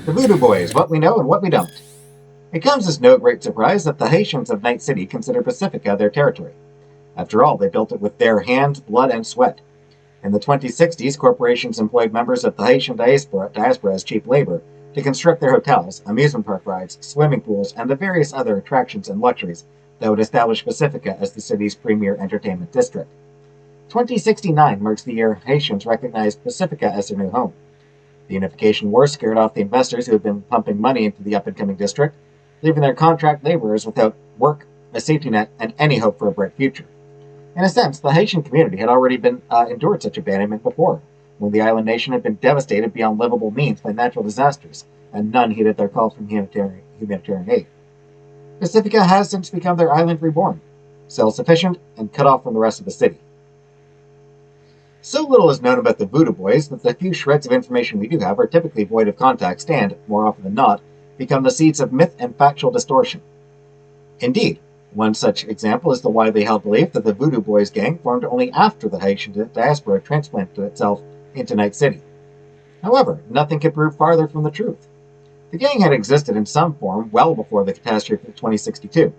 The Voodoo Boys, what we know and what we don't. It comes as no great surprise that the Haitians of Night City consider Pacifica their territory. After all, they built it with their hands, blood, and sweat. In the 2060s, corporations employed members of the Haitian diaspora as cheap labor to construct their hotels, amusement park rides, swimming pools, and the various other attractions and luxuries that would establish Pacifica as the city's premier entertainment district. 2069 marks the year Haitians recognized Pacifica as their new home. The Unification War scared off the investors who had been pumping money into the up-and-coming district, leaving their contract laborers without work, a safety net, and any hope for a bright future. In a sense, the Haitian community had already been endured such abandonment before, when the island nation had been devastated beyond livable means by natural disasters, and none heeded their calls from humanitarian aid. Pacifica has since become their island reborn, self-sufficient, and cut off from the rest of the city. So little is known about the Voodoo Boys that the few shreds of information we do have are typically void of context and, more often than not, become the seeds of myth and factual distortion. Indeed, one such example is the widely held belief that the Voodoo Boys gang formed only after the Haitian diaspora transplanted itself into Night City. However, nothing could prove farther from the truth. The gang had existed in some form well before the catastrophe of 2062,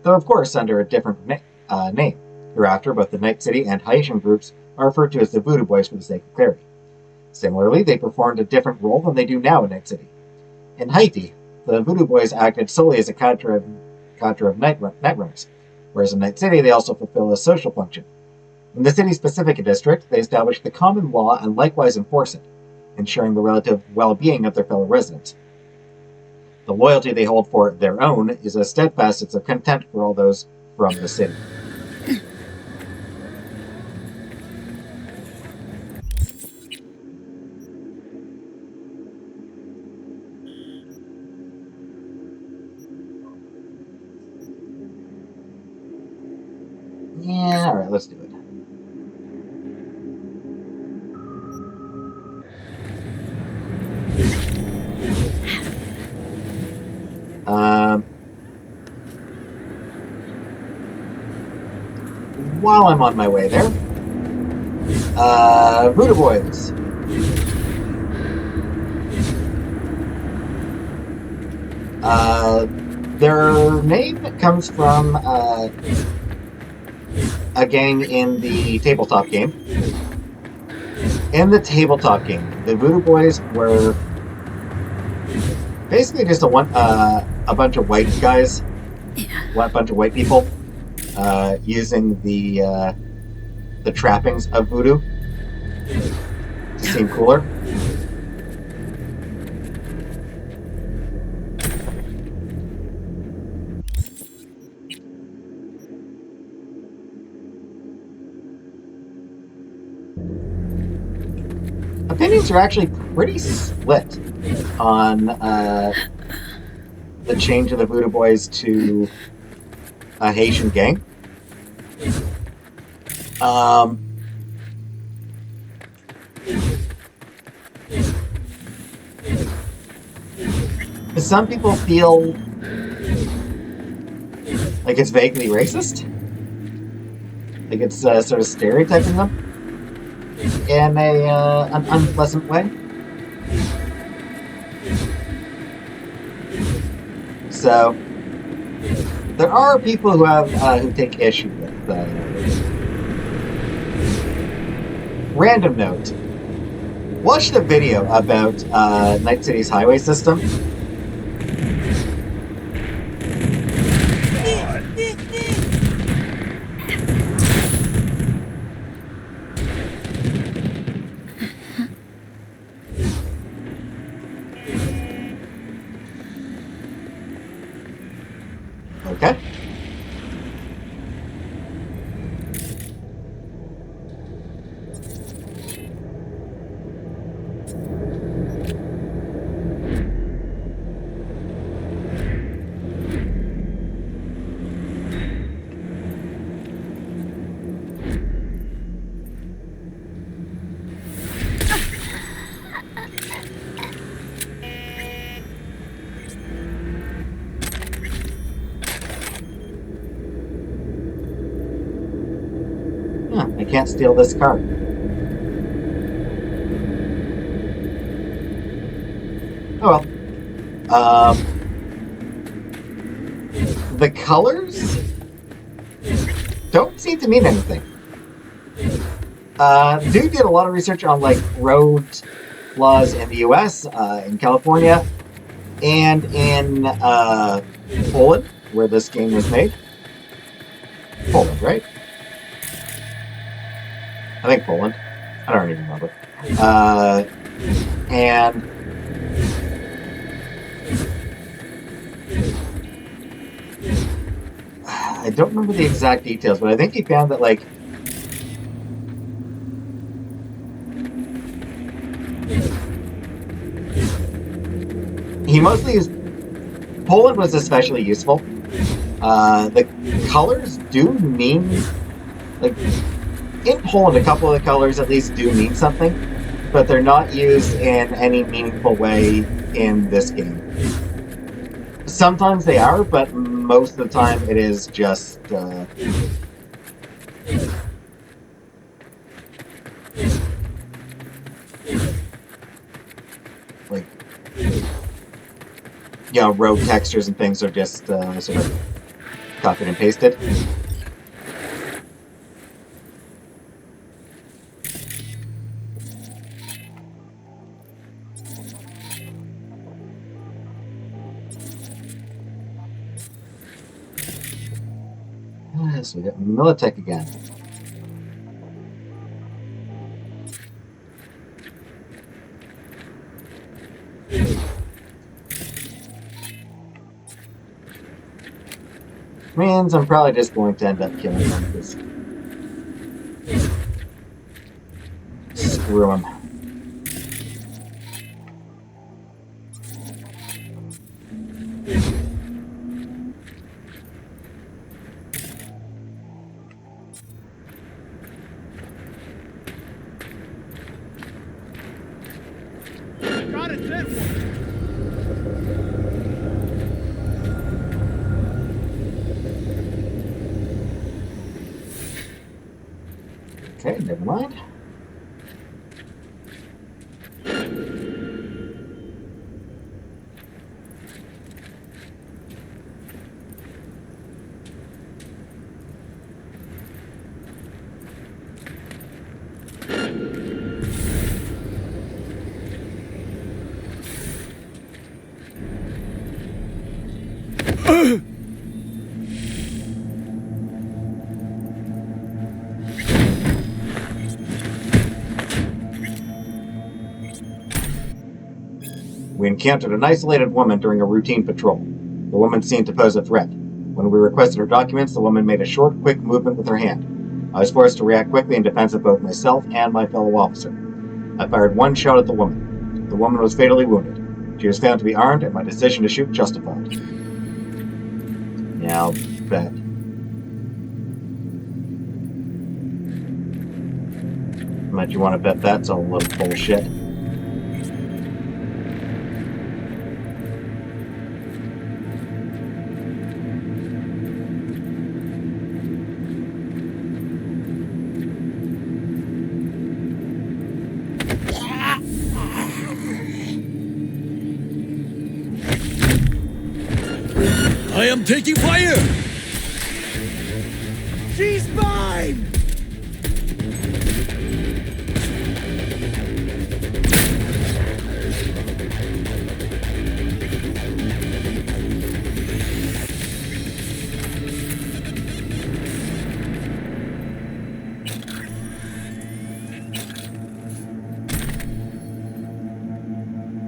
though of course under a different name. Hereafter, both the Night City and Haitian groups are referred to as the Voodoo Boys for the sake of clarity. Similarly, they performed a different role than they do now in Night City. In Haiti, the Voodoo Boys acted solely as a cadre of night runners, whereas in Night City they also fulfill a social function. In the city's Pacifica district, they establish the common law and likewise enforce it, ensuring the relative well-being of their fellow residents. The loyalty they hold for their own is as steadfast as their contempt for all those from the city. Yeah, alright, let's do it. While I'm on my way there, Voodoo Boys. Their name comes from a gang in the tabletop game. In the tabletop game, the Voodoo Boys were basically just a bunch of white guys, a bunch of white people, using the trappings of voodoo to seem cooler. Opinions are actually pretty split on the change of the Voodoo Boys to a Haitian gang. Some people feel like it's vaguely racist. Like it's sort of stereotyping them in an unpleasant way. So there are people who take issue with random note. Watch the video about Night City's highway system. Okay. can't steal this car. Oh well. The colors don't seem to mean anything. Dude did a lot of research on like road laws in the US, in California, and in Poland, where this game was made. Poland, right? I think Poland. I don't even remember. And I don't remember the exact details, but I think he found that like he mostly used Poland was especially useful. The colors do mean like in Poland, a couple of the colors at least do mean something, but they're not used in any meaningful way in this game. Sometimes they are, but most of the time it is just like, you know, road textures and things are just sort of copied and pasted. So we got Militech again. Means I'm probably just going to end up killing them because screw them. Okay, never mind. We encountered an isolated woman during a routine patrol. The woman seemed to pose a threat. When we requested her documents, the woman made a short, quick movement with her hand. I was forced to react quickly in defense of both myself and my fellow officer. I fired one shot at the woman. The woman was fatally wounded. She was found to be armed, and my decision to shoot justified. Yeah, I'll bet. Might you want to bet that's a little bullshit? I am taking fire! She's mine!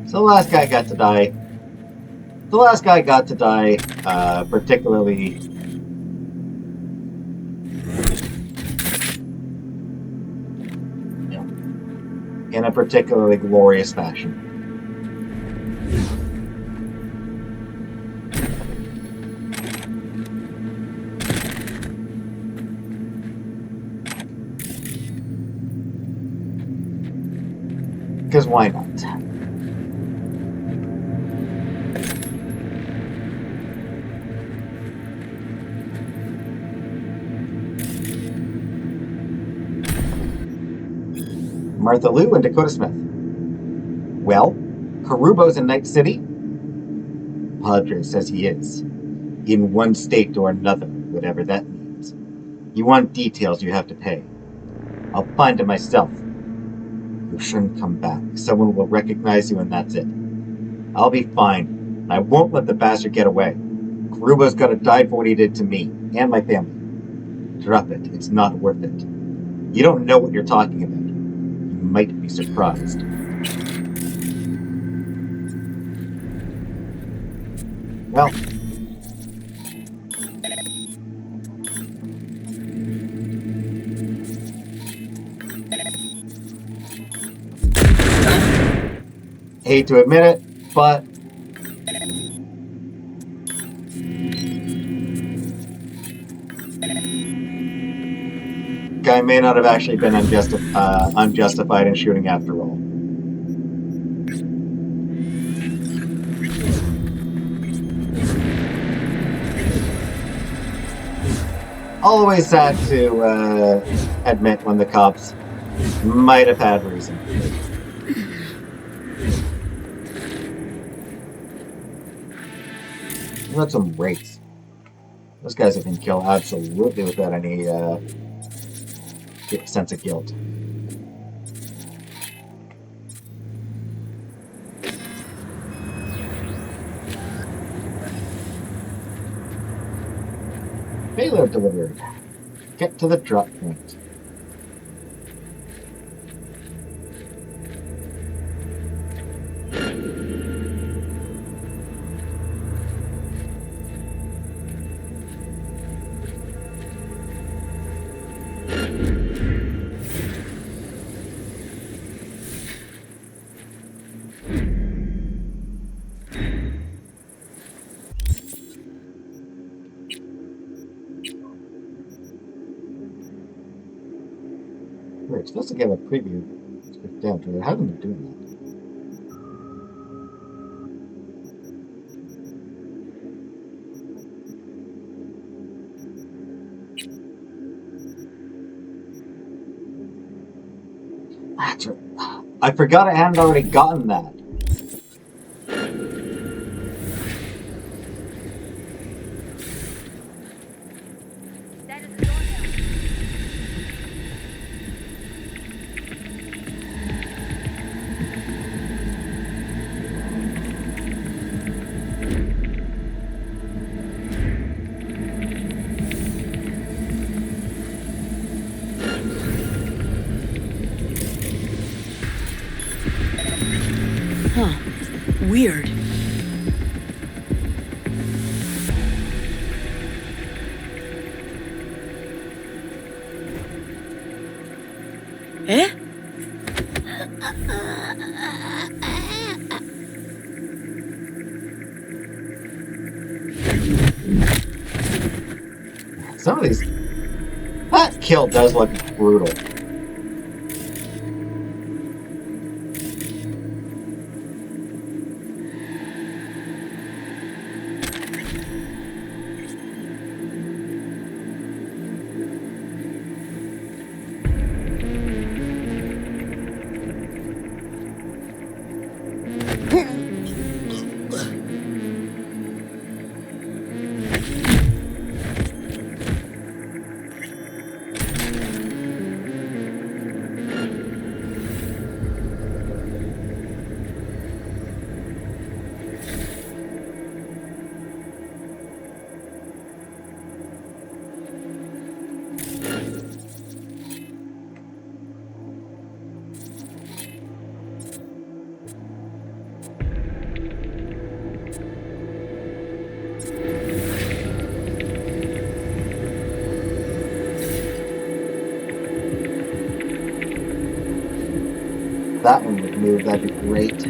So the last guy got to die. The last guy got to die, particularly in a particularly glorious fashion. Because why not? Martha Lou and Dakota Smith. Well, Karubo's in Night City? Padre says he is. In one state or another, whatever that means. You want details, you have to pay. I'll find him myself. You shouldn't come back. Someone will recognize you and that's it. I'll be fine. I won't let the bastard get away. Karubo's gotta die for what he did to me and my family. Drop it. It's not worth it. You don't know what you're talking about. You might be surprised. Well, hate to admit it, but guy may not have actually been unjustified in shooting after all. Always sad to admit when the cops might have had reason. Let some rates. Those guys have been killed absolutely without any sense of guilt. Payload delivered. Get to the drop point. We're supposed to get a preview. Damn, dude, how haven't been doing that? That's right. I forgot I hadn't already gotten that. Weird. Eh? Some of these... That kill does look brutal. That one would move, that'd be great.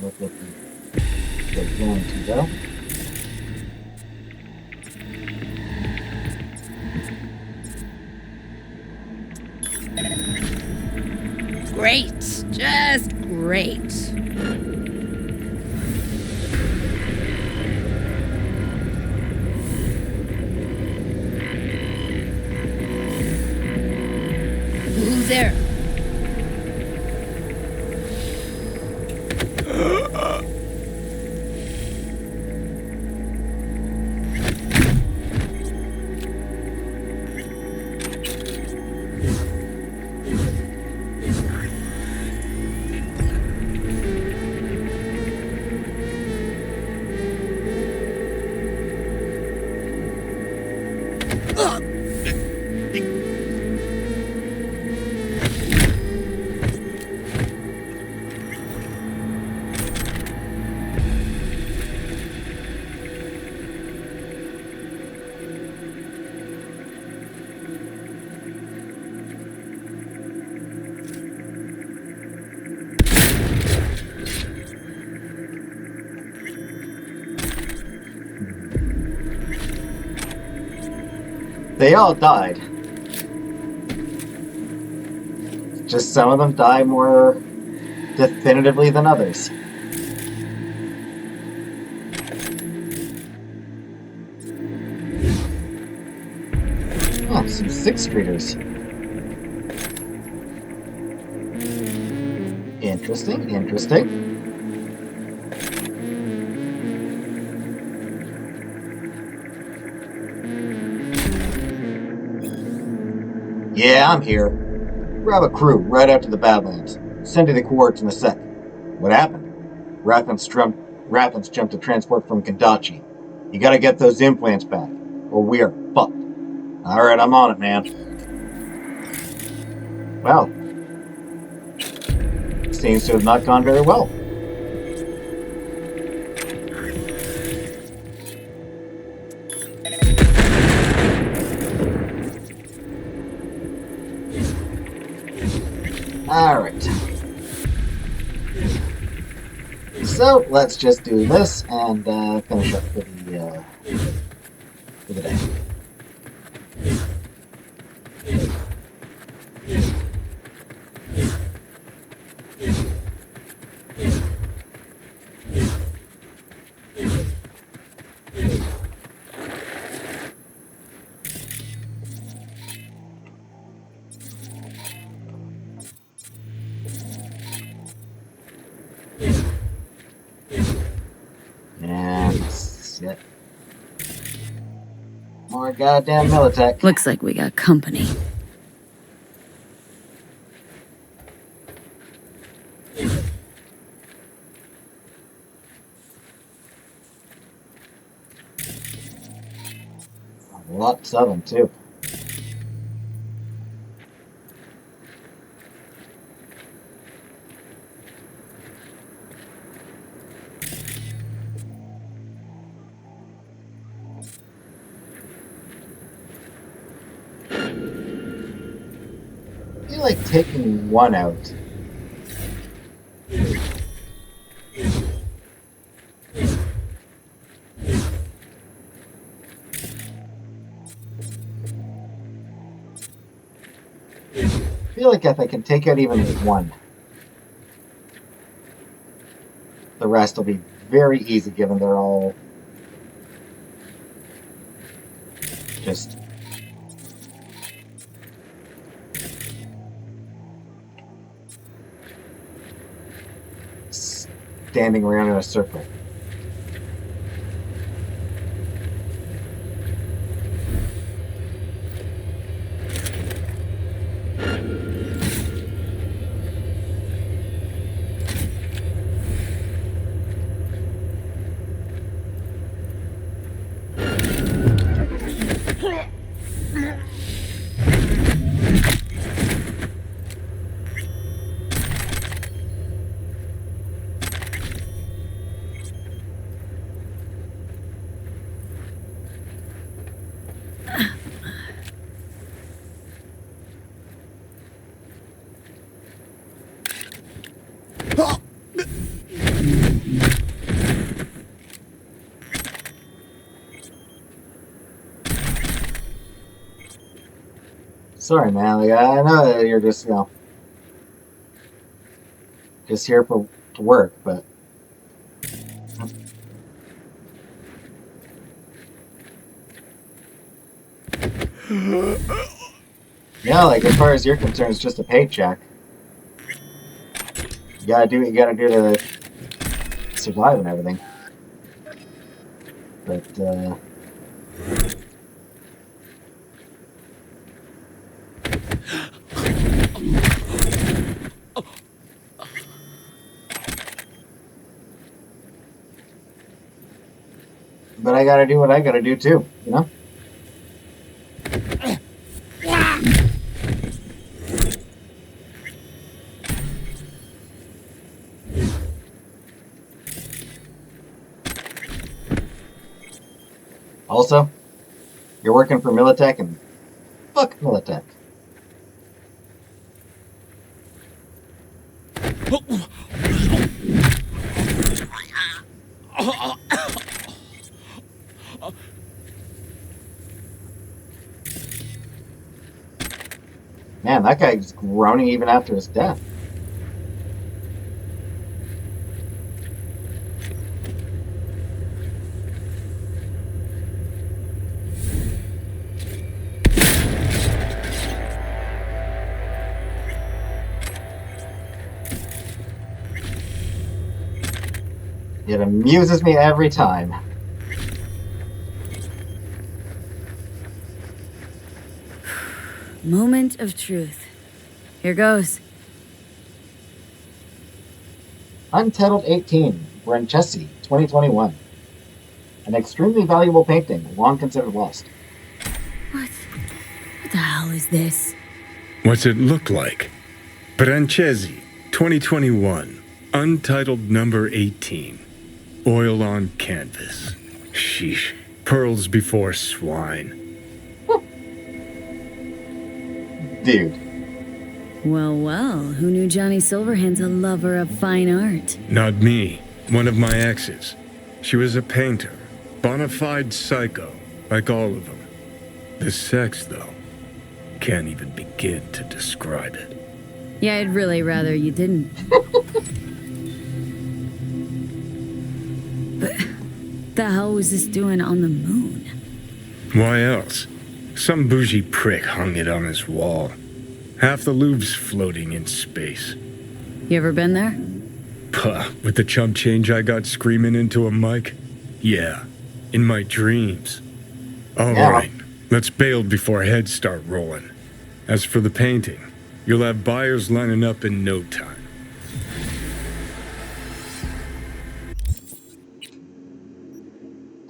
Look at they're going to go. Great. Just great. Who's there? They all died. Just some of them die more definitively than others. Oh, some Sixth Streeters. Interesting, interesting. Yeah, I'm here. Grab a crew right out to the Badlands. Send you the coordinates in a sec. What happened? Rathens jumped to transport from Kandachi. You gotta get those implants back, or we are fucked. Alright, I'm on it, man. Well. Seems to have not gone very well. Alright. So, let's just do this and finish up for the day. Shit. More goddamn Militech. Looks like we got company. Lots of them, too. I feel like taking one out. I feel like if I can take out even one, the rest will be very easy given they're all just standing around in a circle. Sorry, man. Like, I know that you're just, just here to work, but yeah, like as far as you're concerned, it's just a paycheck. You gotta do what you gotta do to survive and everything. But I gotta do what I gotta do too, you know? Also, you're working for Militech, and fuck Militech. Man, that guy's groaning even after his death. It amuses me every time. Moment of truth. Here goes. Untitled 18, Branchesi, 2021. An extremely valuable painting, long considered lost. What the hell is this? What's it look like? Branchesi, 2021. Untitled number 18. Oil on canvas. Sheesh. Pearls before swine. Dude. Well, who knew Johnny Silverhand's a lover of fine art? Not me. One of my exes. She was a painter. Bona fide psycho, like all of them. The sex, though, can't even begin to describe it. Yeah, I'd really rather you didn't. But the hell was this doing on the moon? Why else? Some bougie prick hung it on his wall. Half the Louvre's floating in space. You ever been there? Puh, with the chump change I got screaming into a mic? Yeah, in my dreams. All right, let's bail before heads start rolling. As for the painting, you'll have buyers lining up in no time.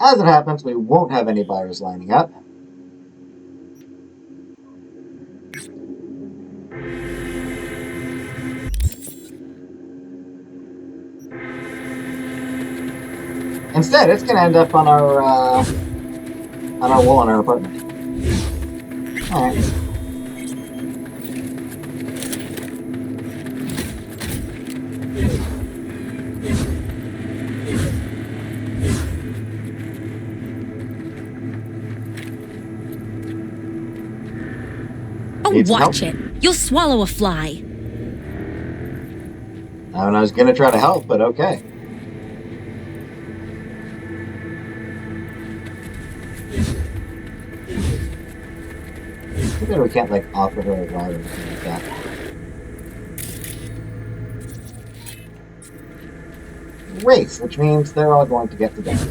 As it happens, we won't have any buyers lining up. Instead, it's gonna end up on our wall in our apartment. All right. Oh, watch it. You'll swallow a fly. I was gonna try to help, but okay. Too bad we can't, like, offer her a ride or anything like that. Race, which means they're all going to get together.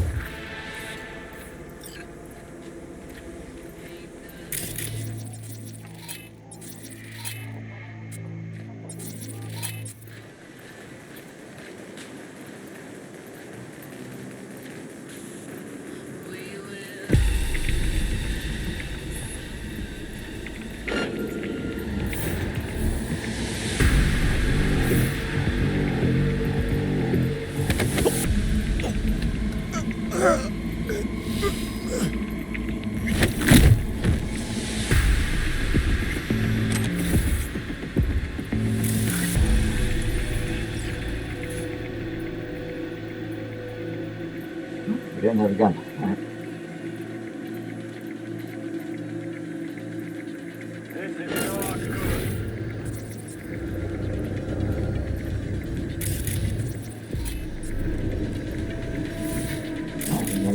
We didn't have a gun. All right.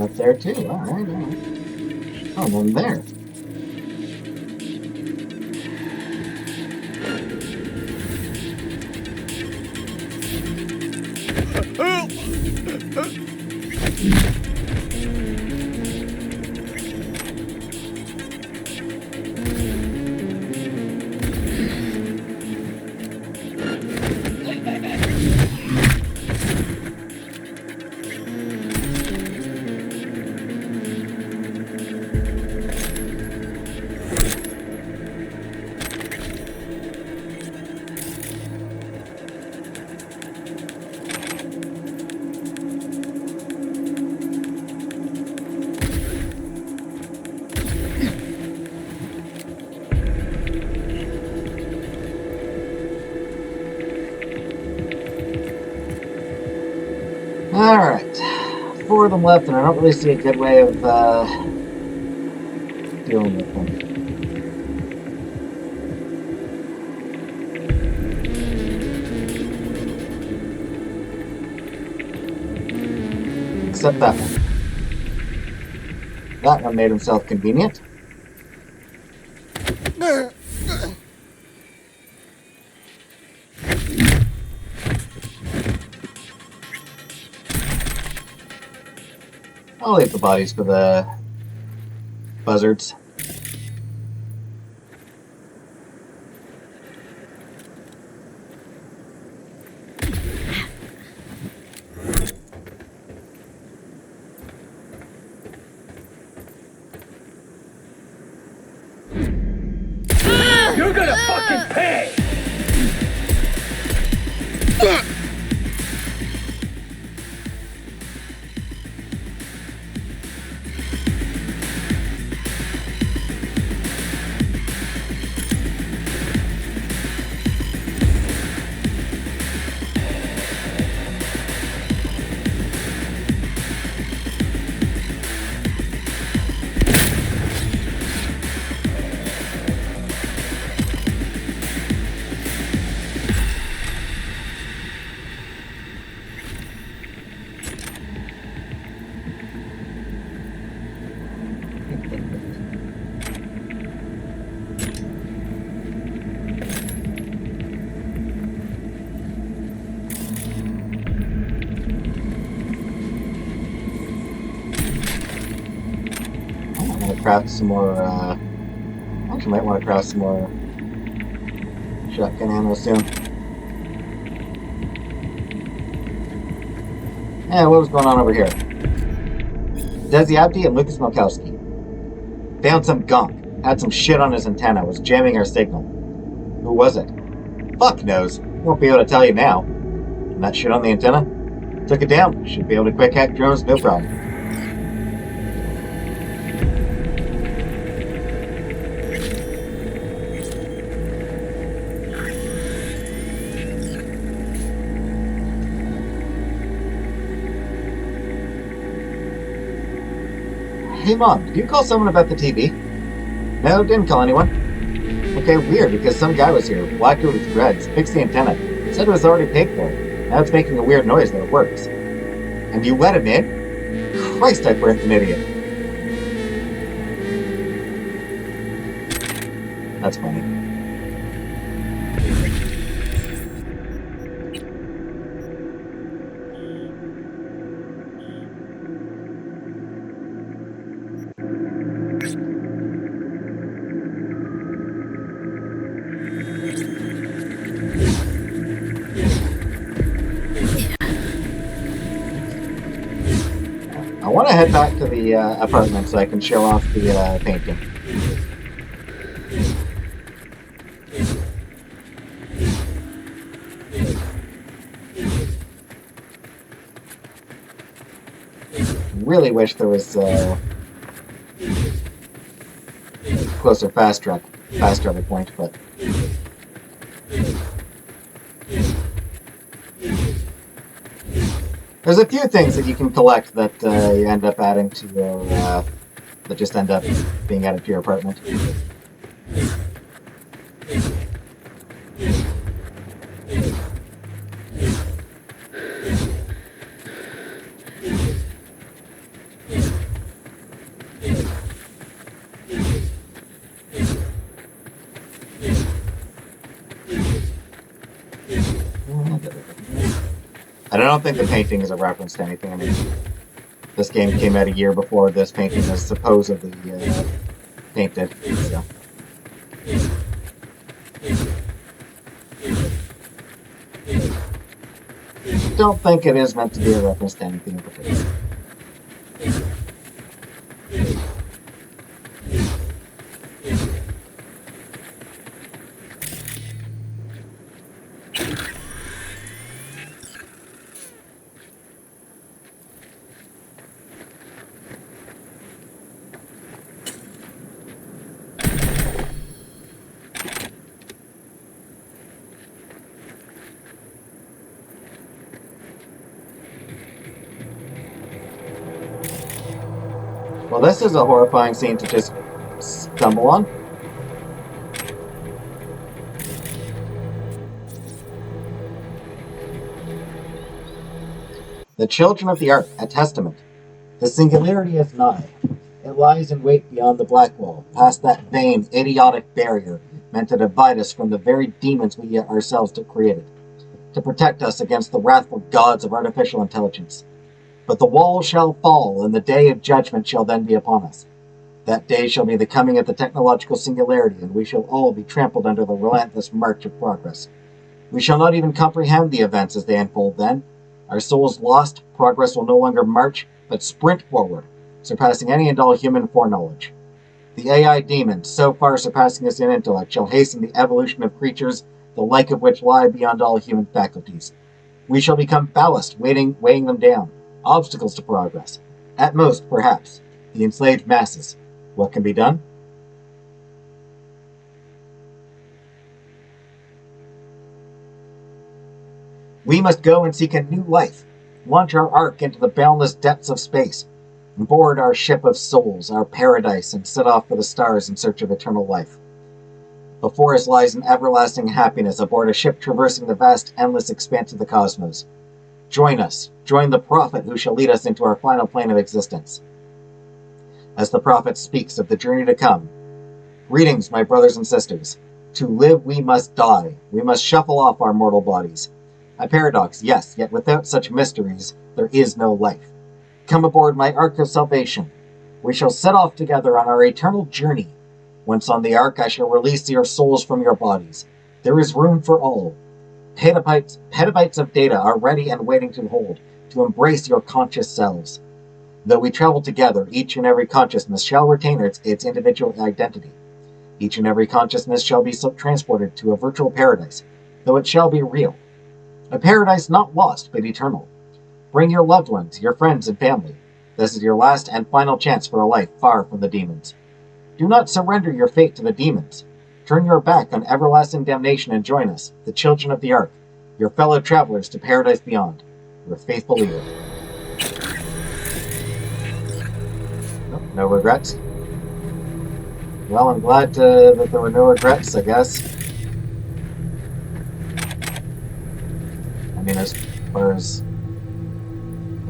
one up there too. All right, all right. Oh, one there. Alright. 4 of them left, and I don't really see a good way of dealing with them. Except that one. That one made himself convenient. I'll leave the bodies for the buzzards. You're gonna fucking pay! Craft some more, actually might want to craft some more shotgun ammo soon. Yeah, what was going on over here? Desi Abdi and Lucas Malkowski. Found some gunk. Had some shit on his antenna. Was jamming our signal. Who was it? Fuck knows. Won't be able to tell you now. And that shit on the antenna? Took it down. Should be able to quick hack drones, no problem. Hey Mom, did you call someone about the TV? No, didn't call anyone. Okay, weird, because some guy was here, whacked it with threads, fixed the antenna, said it was already paid for. Now it's making a weird noise that it works. And you let him in? Christ, I birthed an idiot. That's funny. I want to head back to the apartment so I can show off the painting. Really wish there was closer fast travel point, but there's a few things that you can collect that you end up adding to your that just end up being added to your apartment. And I don't think the painting is a reference to anything. I mean, this game came out a year before this painting was supposedly painted. So. Don't think it is meant to be a reference to anything in particular. Well, this is a horrifying scene to just stumble on. The children of the Ark, a testament. The singularity is nigh. It lies in wait beyond the black wall, past that vain, idiotic barrier meant to divide us from the very demons we ourselves created, to protect us against the wrathful gods of artificial intelligence. But the wall shall fall, and the day of judgment shall then be upon us. That day shall be the coming of the technological singularity, and we shall all be trampled under the relentless march of progress. We shall not even comprehend the events as they unfold then. Our souls lost, progress will no longer march, but sprint forward, surpassing any and all human foreknowledge. The AI demons, so far surpassing us in intellect, shall hasten the evolution of creatures, the like of which lie beyond all human faculties. We shall become ballast, weighing them down. Obstacles to progress. At most, perhaps, the enslaved masses. What can be done? We must go and seek a new life, launch our ark into the boundless depths of space, board our ship of souls, our paradise, and set off for the stars in search of eternal life. Before us lies an everlasting happiness aboard a ship traversing the vast, endless expanse of the cosmos. Join us. Join the prophet who shall lead us into our final plane of existence. As the prophet speaks of the journey to come, greetings, my brothers and sisters. To live, we must die. We must shuffle off our mortal bodies. A paradox, yes, yet without such mysteries, there is no life. Come aboard my ark of salvation. We shall set off together on our eternal journey. Once on the ark, I shall release your souls from your bodies. There is room for all. Petabytes of data are ready and waiting to hold, to embrace your conscious selves. Though we travel together, each and every consciousness shall retain its individual identity. Each and every consciousness shall be transported to a virtual paradise, though it shall be real. A paradise not lost, but eternal. Bring your loved ones, your friends and family. This is your last and final chance for a life far from the demons. Do not surrender your fate to the demons. Turn your back on everlasting damnation and join us, the children of the Ark, your fellow travelers to paradise beyond. Your faithful leader. No regrets? Well, I'm glad that there were no regrets, I guess. I mean, as far as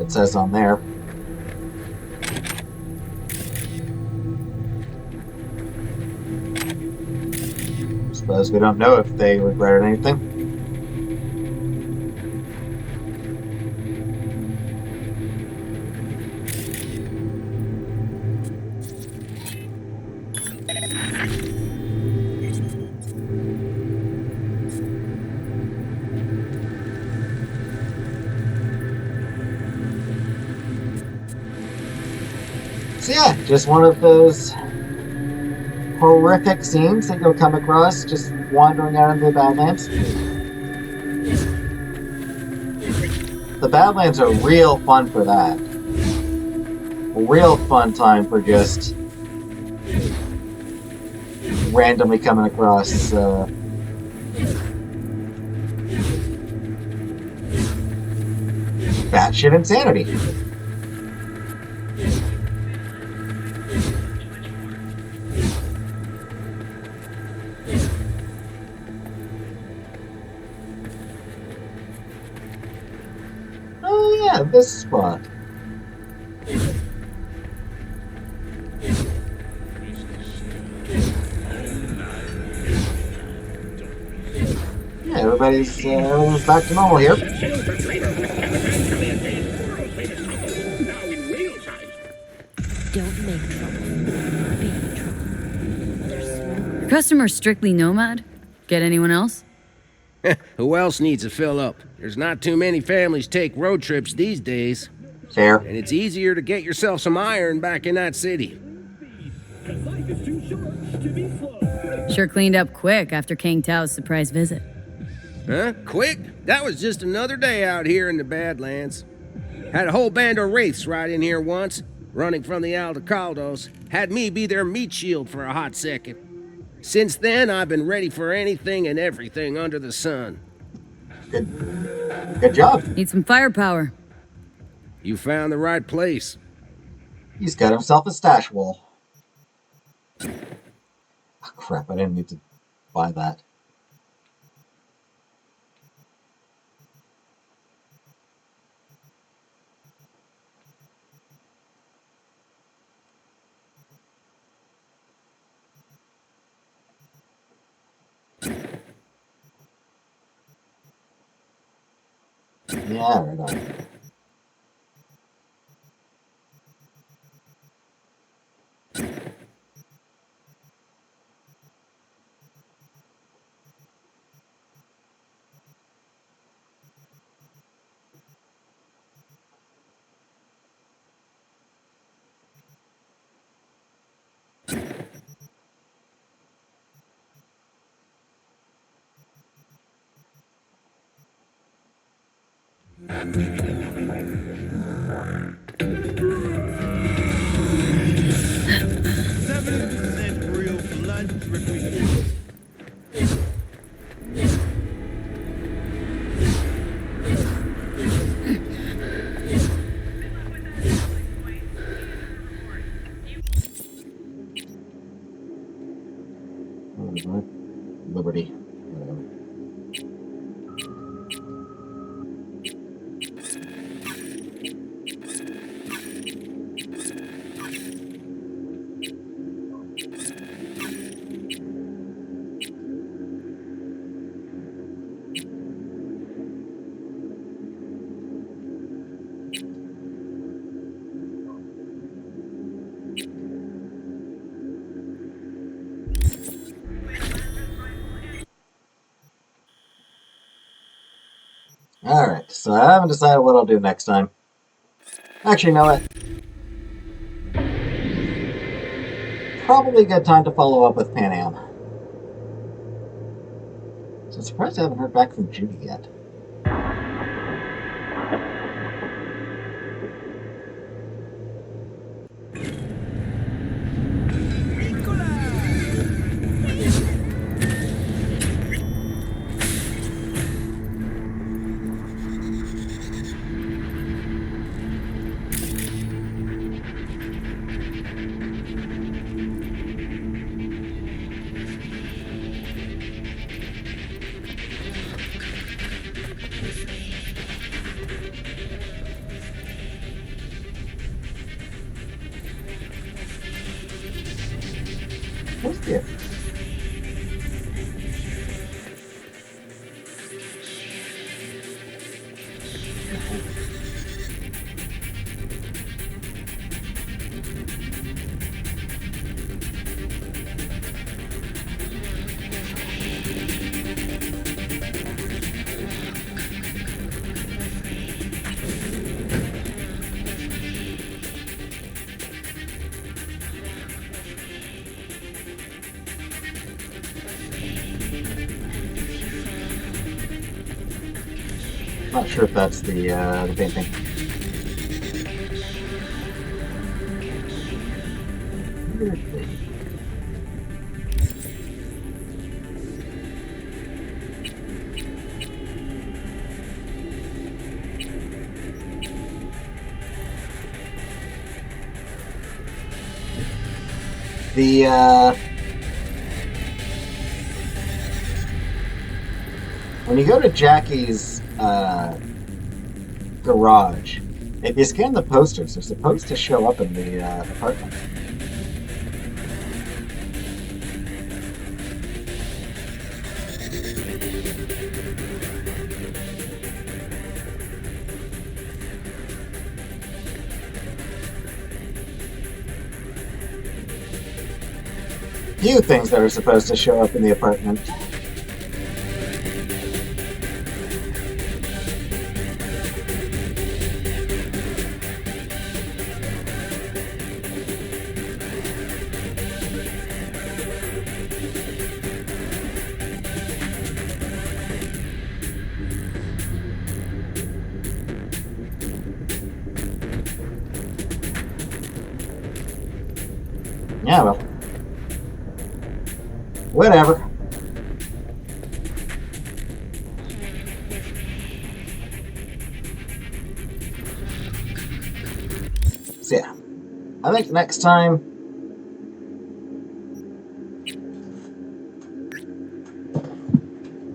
it says on there. Suppose we don't know if they regretted anything. So yeah, just one of those horrific scenes that you'll come across just wandering out into the Badlands. The Badlands are real fun for that. A real fun time for just randomly coming across batshit insanity. This spot. Yeah, everybody's back to normal here. customer strictly nomad? Get anyone else? Who else needs to fill up? There's not too many families take road trips these days. Fair. And it's easier to get yourself some iron back in that city. Sure cleaned up quick after King Tao's surprise visit. Huh? Quick? That was just another day out here in the Badlands. Had a whole band of wraiths ride in here once, running from the Aldecaldos. Had me be their meat shield for a hot second. Since then, I've been ready for anything and everything under the sun. Good job. Need some firepower. You found the right place. He's got himself a stash wall. Oh, crap, I didn't need to buy that. Yeah, right on. Liberty. Alright, so I haven't decided what I'll do next time. Actually, you know what? Probably a good time to follow up with Pan Am. So I'm surprised I haven't heard back from Judy yet. What's this? Not sure if that's the painting. When you go to Jackie's garage, if you scan the posters, they're supposed to show up in the apartment. few things that are supposed to show up in the apartment. Yeah, well. Whatever. So yeah, I think next time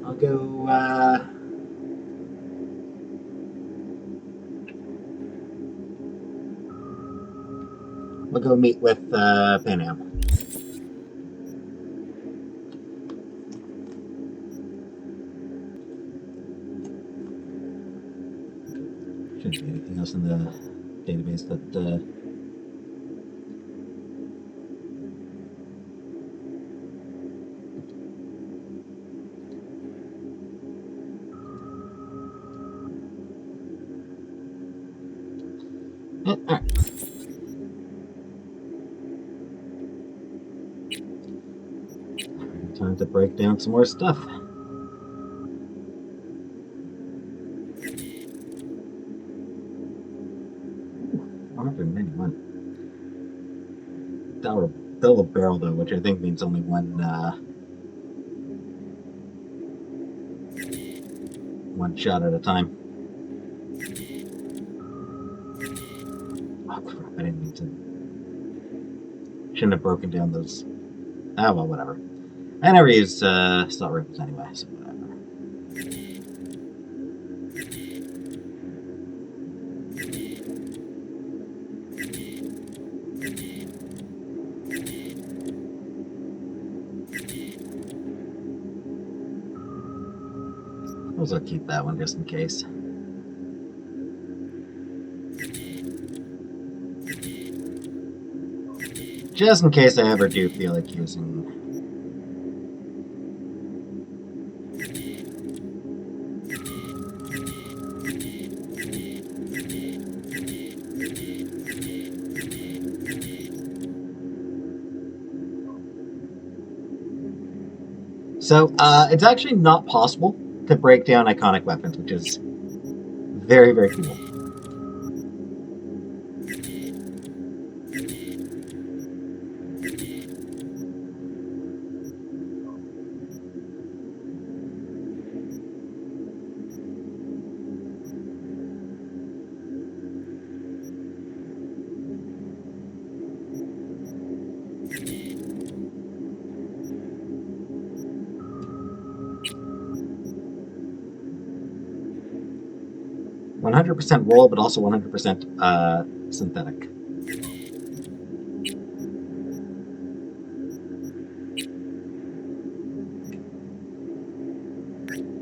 I'll go, we'll go meet with, Pan Am. Shouldn't be anything else in the database that, alright. Time to break down some more stuff. $191. Double barrel though, which I think means only one shot at a time. Oh crap, I didn't mean to. Shouldn't have broken down those. Ah, well, whatever. I never used slot rifles anyway, so whatever. I'll keep that one just in case. Just in case I ever do feel like using. So, it's actually not possible to break down iconic weapons, which is very, very cool. %, wool, but also 100% synthetic.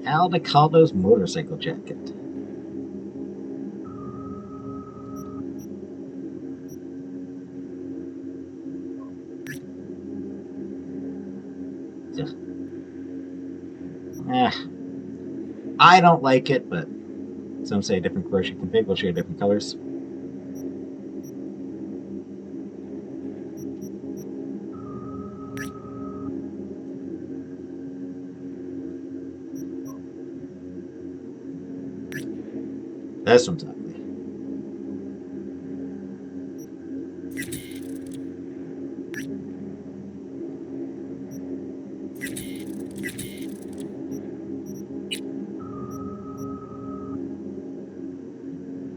Aldecaldo's motorcycle jacket. I don't like it, but some say a different crochet config will share different colors. This one's ugly.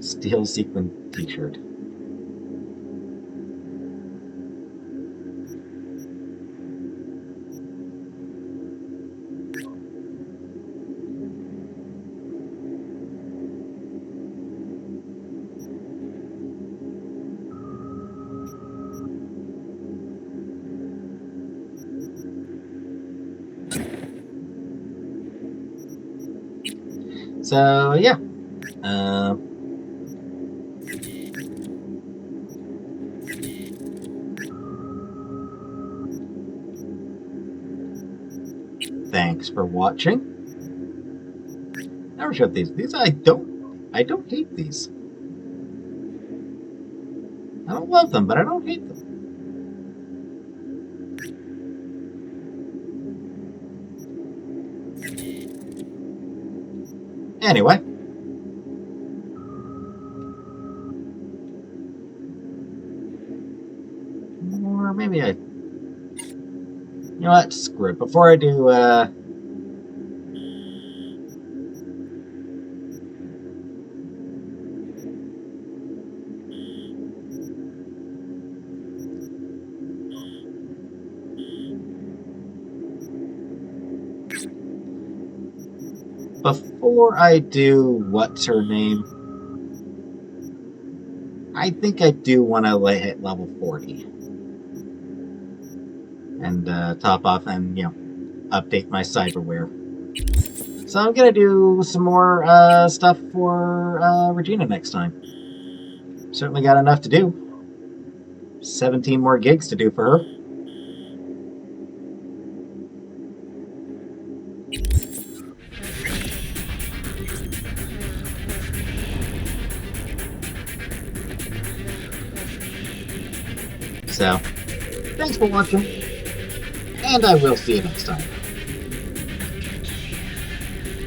Steel sequin t-shirt. So yeah, Thanks for watching. Never showed these. These I don't hate these. I don't love them, but I don't hate them. Anyway. Or maybe I... You know what? Screw it. Before I do, what's her name, I think I do want to hit level 40 and top off and, you know, update my cyberware. So I'm gonna do some more stuff for Regina next time. Certainly got enough to do. 17 more gigs to do for her. So, thanks for watching, and I will see you next time.